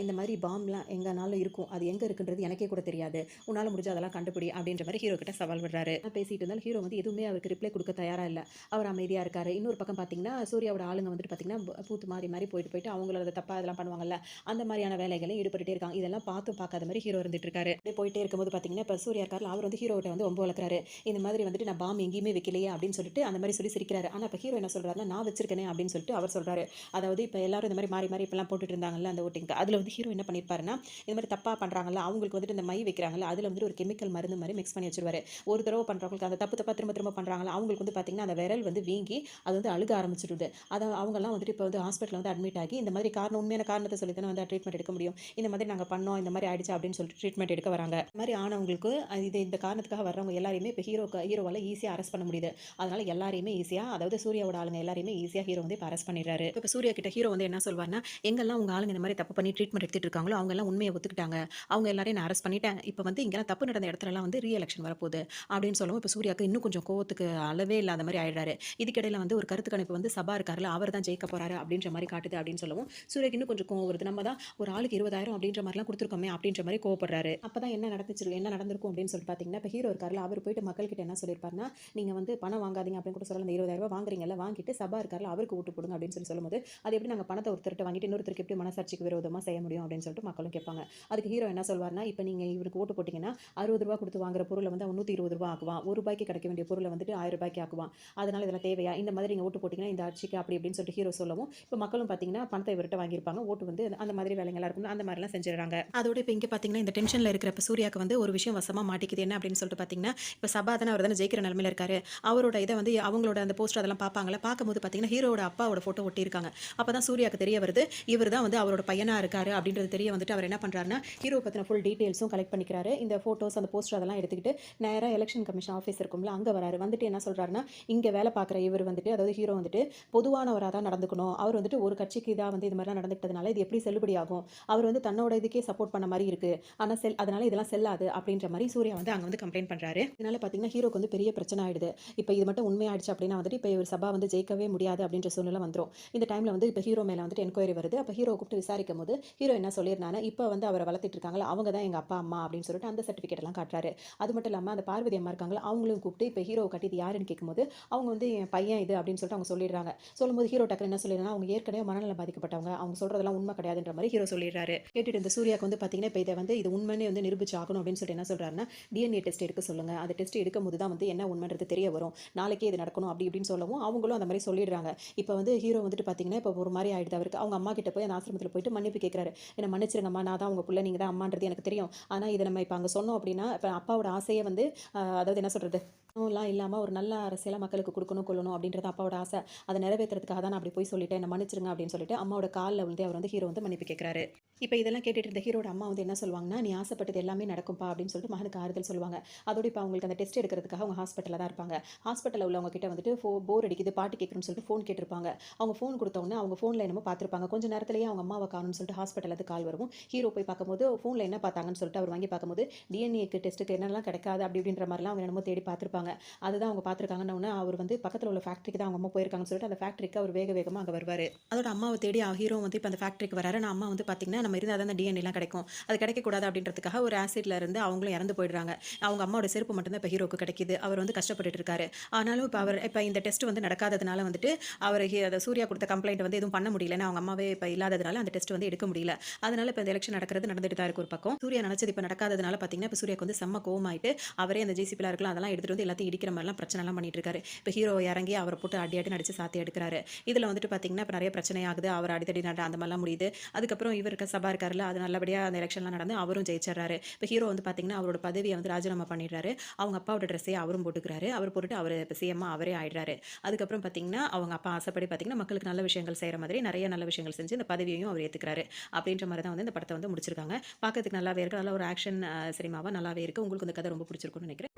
இந்த மாதிரி பாம்லாம் எங்கேனாலும் இருக்கும், அது எங்கே இருக்குன்றது எனக்கே கூட தெரியாது, உன்னால் முடிஞ்சு அதெல்லாம் கண்டுபிடி அப்படின்ற மாதிரி ஹீரோ கிட்ட சவால் விடுறாரு. பேசிட்டு இருந்தாலும் ஹீரோ வந்து எதுவுமே அவருக்கு ரிப்ளை கொடுக்க தயாராக இல்லை, அவர் அமைதியாக இருக்காரு. இன்னொரு பக்கம் பார்த்தீங்கன்னா சூர்யாவோட ஆளுங்க வந்துட்டு பார்த்தீங்கன்னா பூத்து மாறி போயிட்டு அவங்களோட தப்பாக இதெல்லாம் பண்ணுவாங்கல்ல, அந்த மாதிரியான வேலைகளையும் ஈடுபட்டுட்டே இருக்காங்க. இதெல்லாம் பார்த்தும் பார்க்காத மாதிரி ஹீரோ இருந்துட்டு இருக்காரு. அப்படியே போயிட்டே இருக்கும்போது பார்த்தீங்கன்னா இப்போ சூர்யா இருக்காரு, அவர் வந்து ஹீரோட்ட வந்து ஒம்பு வளர்க்குறாரு, இந்த மாதிரி வந்துட்டு நான் பாம் எங்கேயுமே வைக்கலையே அப்படின்னு சொல்லிட்டு அந்த மாதிரி சொல்லி சிரிக்கிறாரு. ஆனால் இப்போ ஹீரோ என்ன சொல்றாருன்னா, நான் வச்சிருக்கேனே அப்படின்னு சொல்லிட்டு அவர் சொல்றாரு. அதாவது இப்போ எல்லாரும் இந்த மாதிரி மாறி இப்பெல்லாம் போட்டுட்டு இருந்தாங்கல்ல அந்த ஓட்டிங்க்கு, அதில் வந்து ஹீரோ என்ன பண்ணியிருப்பாருன்னா, இந்த மாதிரி தப்பாக பண்ணுறாங்கல்ல அவங்களுக்கு வந்துட்டு இந்த மை வைக்கிறாங்கல்ல, அதில் வந்துட்டு ஒரு கெமிக்கல் மருந்து மாதிரி மிக்ஸ் பண்ணி வச்சிருவாரு. ஒரு தடவை பண்ணுறவங்களுக்கு அந்த தப்பாக திரும்ப பண்ணுறாங்களா அவங்களுக்கு வந்து பார்த்தீங்கன்னா அந்த விரல் வந்து வீங்கி அது வந்து அழுக ஆரம்பிச்சிடுது. அதை அவங்கெல்லாம் வந்துட்டு இப்போ வந்து ஹாஸ்பிட்டலில் வந்து அட்மிட் ஆகி இந்த மாதிரி உண்மையான காரணத்தை சொல்லி தானே வந்து ட்ரீட்மெண்ட் எடுக்க முடியும், இந்த மாதிரி நாங்கள் பண்ணோம், இந்த மாதிரி ஆயிடுச்சு அப்படின்னு சொல்லிட்டு ட்ரீட்மெண்ட் எடுக்க வராங்க. இந்த மாதிரி ஆனவங்களுக்கு இந்த காரணத்துக்காக வர்றவங்க எல்லாரையுமே இப்போ ஹீரோவால் ஈஸியாக அரெஸ்ட் பண்ண முடியுது. அதனால எல்லாரையுமே ஈஸியாக, அதாவது சூர்யாவோட ஆளுங்க எல்லாரையுமே ஈஸியாக ஹீரோ வந்து இப்போ அரெஸ்ட் பண்ணிடுறாரு. இப்போ சூர்யா கிட்ட ஹீரோ வந்து என்ன சொல்வார்னா, எங்கெல்லாம் உங்கள் ஆளுங்க இந்த மாதிரி தப்பு பண்ணி ட்ரீட்மெண்ட் எடுத்துட்டு இருக்காங்களோ அவங்க எல்லாம் உண்மையை ஒத்துக்கிட்டாங்க, அவங்க எல்லாரையும் நான் அரெஸ்ட் பண்ணிட்டேன், இப்போ வந்து இங்கெல்லாம் தப்பு நடந்த இடத்துலலாம் வந்து ரீ எலெக்ஷன் வரப்போகுது அப்படின்னு சொல்லவும் இப்போ சூர்யாவுக்கு இன்னும் கொஞ்சம் கோவத்துக்கு அளவே இல்லாத மாதிரி ஆயிடுறாரு. இதுக்கிடையில வந்து ஒரு கருத்து கணிப்பு வந்து சபா இருக்காருல, அவர் தான் ஜெயிக்க போறாரு அப்படின்ற மாதிரி காட்டுது அப்படின்னு சொல்லவும் சூர்யாக்கு இன்னும் கொஞ்சம் கோவம் வருது. நம்ம தான் ஒரு ஆளுக்கு 20,000 அப்படின்ற மாதிரிலாம் கொடுத்துருக்கோமே அப்படின்ற மாதிரி கோவப்படுறாரு. அப்பதான் என்ன நடந்திருக்கும் அப்படின்னு சொல்லிட்டு பார்த்தீங்கன்னா, இப்போ ஹீரோ இருக்காருல, அவர் போயிட்டு மக்கள் கிட்ட என்ன சொல்லியிருப்பாருன்னா, நீங்க வந்து பணம் வாங்காதீங்க அப்படின்னு கூட சொல்லல, இந்த 20,000 வாங்குறீங்கல்ல, வாங்கிட்டு சபா இருக்காருல அவருக்கு ஓட்டு போடுங்க அப்படின்னு சொல்லும்போது, அது எப்படி நாங்கள் பணத்தை ஒருத்தர்கிட்ட வாங்கிட்டு இன்னொருத்தருக்கு எப்படி மனசாட்சிக்கு விரோதமாக செய்ய முடியும் அப்படின்னு சொல்லிட்டு மக்களும் கேட்பாங்க. அதுக்கு ஹீரோ என்ன சொல்வார்னா, இப்போ நீங்கள் இவருக்கு ஓட்டு போட்டிங்கன்னா 60 ரூபா கொடுத்து வாங்குற பொருளை வந்து அவன் 120 ரூபா ஆக்குவான், ₹1 கிடைக்க வேண்டிய பொருளை வந்துட்டு ₹1000 ஆக்குவான், அதனால இதெல்லாம் தேவையா, இந்த மாதிரி நீங்கள் ஓட்டு போட்டிங்கன்னா இந்த ஆட்சிக்கு அப்படி அப்படின்னு சொல்லிட்டு ஹீரோ சொல்லவும் இப்போ மக்களும் பார்த்தீங்கன்னா பணத்தை இவர்கிட்ட வாங்கியிருப்பாங்க, ஓட்டு வந்து அந்த மாதிரி வேலைங்களாக இருக்கும், அந்த மாதிரிலாம் செஞ்சிடறாங்க. அதோட இப்போ இங்கே பார்த்தீங்கன்னா இந்த டென்ஷனில் இருக்கிறப்ப சூர்யாவுக்கு வந்து ஒரு விஷயம் வசமாக மாட்டிக்குது. என்ன அப்படின்னு சொல்லிட்டு பார்த்தீங்கன்னா, இப்போ சபா தானே அவர் தானே ஜெயிக்கிற நிலமையில இருக்காரு, அவரோட இதை வந்து அவங்களோட அந்த போஸ்டர் அதெல்லாம் பார்ப்பாங்களா, பார்க்கும்போது பார்த்தீங்கன்னா ஹீரோட அப்பாவோட ஃபோட்டோ ஒட்டியிருக்காங்க. அப்போ தான் சூர்யாவுக்கு தெரிய வருது இவர் தான் வந்து அவரோட பையனாக இருக்காரு அப்படின்றது தெரிய வந்துட்டு அவர் என்ன பண்ணுறாருன்னா, ஹீரோ பற்றின ஃபுல் டீட்டெயில்ஸும் கலெக்ட் பண்ணிக்கிறாரு. இந்த ஃபோட்டோஸ் அந்த போஸ்டர் அதெல்லாம் எடுத்துக்கிட்டு நேராக எலெக்ஷன் கமிஷன் ஆஃபீஸ் இருக்கும்ல அங்கே வராரு. வந்துட்டு என்ன சொல்கிறாருன்னா, இங்கே வேலை பார்க்குற இவர் வந்துட்டு, அதாவது ஹீரோ வந்துட்டு பொதுவானவராக தான் நடந்துக்கணும், அவர் வந்துட்டு ஒரு கட்சிக்கு இதாக வந்து இது மாதிரிலாம் நடந்துக்கிட்டதுனால இது எப்படி செல்லுபடி ஆகும், அவர் வந்து தன்னோட இதுக்கே சப்போர்ட் பண்ண மாதிரி இருக்குது, ஆனால் அதனால இதெல்லாம் செல்லாது அப்படின்ற மாதிரி சூர்யா வந்து அங்கே வந்து கம்ப்ளைண்ட் பண்ணுறாரு. இதனால பார்த்தீங்கன்னா ஹீரோக்கு வந்து பெரிய பிரச்சனை ஆயிடுது. இப்போ இது மட்டும் உண்மையாயிடுச்சு அப்படின்னா வந்துட்டு இப்போ இவர் சபா வந்து ஜெயிக்கவே முடியாது அப்படின்ற சூழ்நிலை வந்துரும். இந்த டைம்ல வந்து இப்ப ஹீரோ மேல வந்துட்டு என்கொயரி வருது. அப்ப ஹீரோவ கூப்பிட்டு விசாரிக்கும்போது, ஹீரோ என்ன சொல்லியிருந்தாருன்னா, இப்ப வந்து அவர வளர்த்துட்டு இருக்காங்கல்ல, அவங்க தான் எங்க அப்பா, அம்மா அப்படின்னு சொல்லிட்டு அந்த சர்டிஃபிகேட் எல்லாம் காட்டுறாரு. அது மட்டும் இல்லாம அந்த பார்வதி அம்மா இருக்காங்கல்ல, அவங்களையும் கூப்பிட்டு இப்ப ஹீரோவ கட்டியது யாருன்னு கேட்கும்போது, அவங்க வந்து என் பையன் இது அப்படின்னு சொல்லிட்டு அவங்க சொல்லிடுறாங்க. சொல்லும்போது ஹீரோ டக்குனு என்ன சொல்லிடுறாங்கன்னா, அவங்க ஏற்கனவே மனநலம் பாதிக்கப்பட்டவங்க. அவங்க சொல்றதெல்லாம் உண்மை கிடையாதுன்ற மாரி ஹீரோ சொல்லிடுறாரு. கேட்டுட்டு இந்த சூர்யாவுக்கு வந்து பார்த்தீங்கன்னா, இப்ப இத வந்து இது உண்மைன்னு வந்து நிரூபிச்சு ஆகணும் அப்படின்னு சொல்லிட்டு என்ன சொல்றாருன்னா, டிஎன்ஏ டெஸ்ட் எடுக்க சொல்லுங்க. அந்த டெஸ்ட் எடுக்கும்போது தான் வந்து என்ன உண்மைன்றது தெரிய வரும். நாளைக்கே இது நடக்கணும் அப்படி இப்படின்னு சொல்லவும், அவங்களும் அந்த மாரி சொல்லிடுறாங்க. இப்ப வந்து ஹீரோ வந்துட்டு பார்த்தீங்கன்னா, இப்ப ஒரு மாரி ஆயிடுது அவருக்கு. அவங்க அம்மா கிட்ட போய் அந்த ஆசிரமத்தில போயிட்டு மன்னிப்பு கேட்கிறாரு. என்ன மன்னிச்சிருங்கம்மா, நான் தான் உங்க புள்ள, நீங்க தான் அம்மான்றது எனக்கு தெரியும். ஆனா இத நம்ம இப்ப அங்க சொன்னோம் அப்படின்னா, இப்ப அப்பாவோட ஆசையே வந்து அதாவது என்ன சொல்றது? லாம் இல்லாம ஒரு நல்ல அரசியலா மக்களுக்கு குடுக்கணும், கொள்ளணும் அப்படின்றது அப்பாவோட ஆசை. அத நிறைவேத்துறதுக்காக தான் நான் அப்படி போய் சொல்லிட்டேன். என்ன மன்னிச்சிருங்க அப்படின்னு சொல்லிட்டு அம்மாவோட கால்ல விழுந்து அவர் வந்து ஹீரோ வந்து மன்னிப்பு கேட்கிறாரு. இப்ப இதெல்லாம் கேட்டுட்டு இருந்த ஹீரோட அம்மா வந்து என்ன சொல்லுவாங்கன்னா, "நீ ஆசைப்பட்டது எல்லாமே நடக்கும்பா" அப்படின்னு சொல்லிட்டு மகனுக்கு ஆறுதல் சொல்லுவாங்க. அதோட இப்ப அவங்களுக்கு அந்த டெஸ்ட் எடுக்கிறதுக்காக அவங்க ஹாஸ்பிட்டல்ல தான் இருப்பாங்க. ஹாஸ்பிட்டல்ல உள்ளவங்க கிட்ட வந்துட்டு போர் அடிக்குது, பாட்டு கேட்கணும்னு சொல்லிட்டு ஃபோன் கேட்டிருப்பாங்க. அவங்க ஃபோன் குடுத்த உடனே அவங்க ஃபோன்ல என்னமோ பார்த்திருப்பாங்க. கொஞ்ச நேரத்திலேயே அவங்க அம்மாவ காணோம்னு சொல்லிட்டு ஹாஸ்பிட்டல்ல இருந்து கால் வரவும், ஹீரோ போய் பார்க்கும்போது ஃபோன்ல என்ன பார்த்தாங்கன்னு சொல்லிட்டு அவர் வாங்கி பார்க்கும்போது, டிஎன்ஏக்கு டெஸ்ட்டுக்கு என்னெல்லாம் கிடைக்காது அப்படி இப்படின்ற மாரிலாம் அவங்க என்னமோ தேடி பார்த்திருப்பாங்க. அதுதான் அவங்க பார்த்துருக்காங்கன்ன உடனே அவர் வந்து பக்கத்துல உள்ள ஃபேக்டரிக்கு தான் அவங்க அம்மா போயிருக்காங்கன்னு சொல்லிட்டு அந்த ஃபேக்டரிக்கு அவர் வேக வேகமா அங்க வருவாரு. அதோட அம்மாவ தேடி ஹீரோ வந்து இப்ப அந்த ஃபேக்டரிக்கு வராரு. ஆனா அம்மா வந்து பார்த்தீங்கன்னா, நம்ம இருந்தா தான் அந்த டிஎன்ஏலாம் கிடைக்கும். அது கிடைக்கக்கூடாது அப்படின்றதுக்காக ஒரு ஆசிட்ல இருந்து அவங்களும் இறந்து போயிடுறாங்க. அவங்க அம்மாவோட செருப்பு மட்டும் தான் இப்ப ஹீரோக்கு கிடைக்குது. அவர் வந்து கஷ்டப்பட்டுட்டு இருக்காரு. ஆனாலும் இப்ப இந்த டெஸ்ட் வந்து நடக்காததுனால வந்துட்டு அவரு அத சூர்யா குடுத்த கம்ப்ளைண்ட் வந்து எதுவும் பண்ண முடியல. ஏன்னா அவங்க அம்மாவே இப்ப இல்லாததுனால அந்த டெஸ்ட் வந்து எடுக்க முடியல. அதனால இப்ப இந்த எலக்ஷன் நடந்துட்டு தான் இருக்கு ஒரு பக்கம். சூர்யா நினைச்சது இப்ப நடக்காததுனால பார்த்தீங்கன்னா, இப்ப சூர்யாக்கு வந்து செம்ம கோவமாயிட்டு அவரே அந்த ஜேசிபிலாம் இருக்கலாம் அதெல்லாம் எடுத்துட்டு வந்து எல்லாத்தையும் இடிக்கிற மாரிலாம் பிரச்சனைலாம் பண்ணிட்டு இருக்காரு. இப்ப ஹீரோ இறங்கி அவர போட்டு அடி அடின்னு அடிச்சு சாத்தி எடுக்குறாரு. இதுல வந்துட்டு பார்த்தீங்கன்னா, இப்ப நெறைய பிரச்சனை ஆகுது. அவர் அடிதடி அந்த மாரிலாம் முடியுது. அதுக்கப்புறம் சபா இருக்காருல்ல, அது நல்லபடியா அந்த எலக்ஷன்லாம் நடந்து அவரும் ஜெயிச்சர்றாரு. இப்ப ஹீரோ வந்து பார்த்தீங்கன்னா, அவரோட பதவிய வந்து ராஜினாமா பண்ணிடுறாரு. அவங்க அப்பாவோட ட்ரெஸ்ஸே அவரும் போட்டுக்கிறாரு. அவர் போட்டுட்டு அவரு இப்ப சிஎம்மா அவரே ஆயிடுறாரு. அதுக்கப்புறம் பார்த்தீங்கன்னா, அவங்க அப்பா ஆசைப்படி பார்த்தீங்கன்னா, மக்களுக்கு நல்ல விஷயங்கள் செய்ற மாதிரி நெறைய நல்ல விஷயங்கள் செஞ்சு இந்த பதவியையும் அவர் ஏத்துக்கிறாரு. அப்படின்ற மாரி தான் வந்து இந்த படத்த வந்து முடிச்சிருக்காங்க. பார்க்கறதுக்கு நல்லாவே இருக்கு. நல்ல ஒரு ஆக்ஷன் சினிமாவா நல்லாவே இருக்கு. உங்களுக்கு இந்த கதை ரொம்ப பிடிச்சிருக்கும்னு நெனைக்கிறேன்.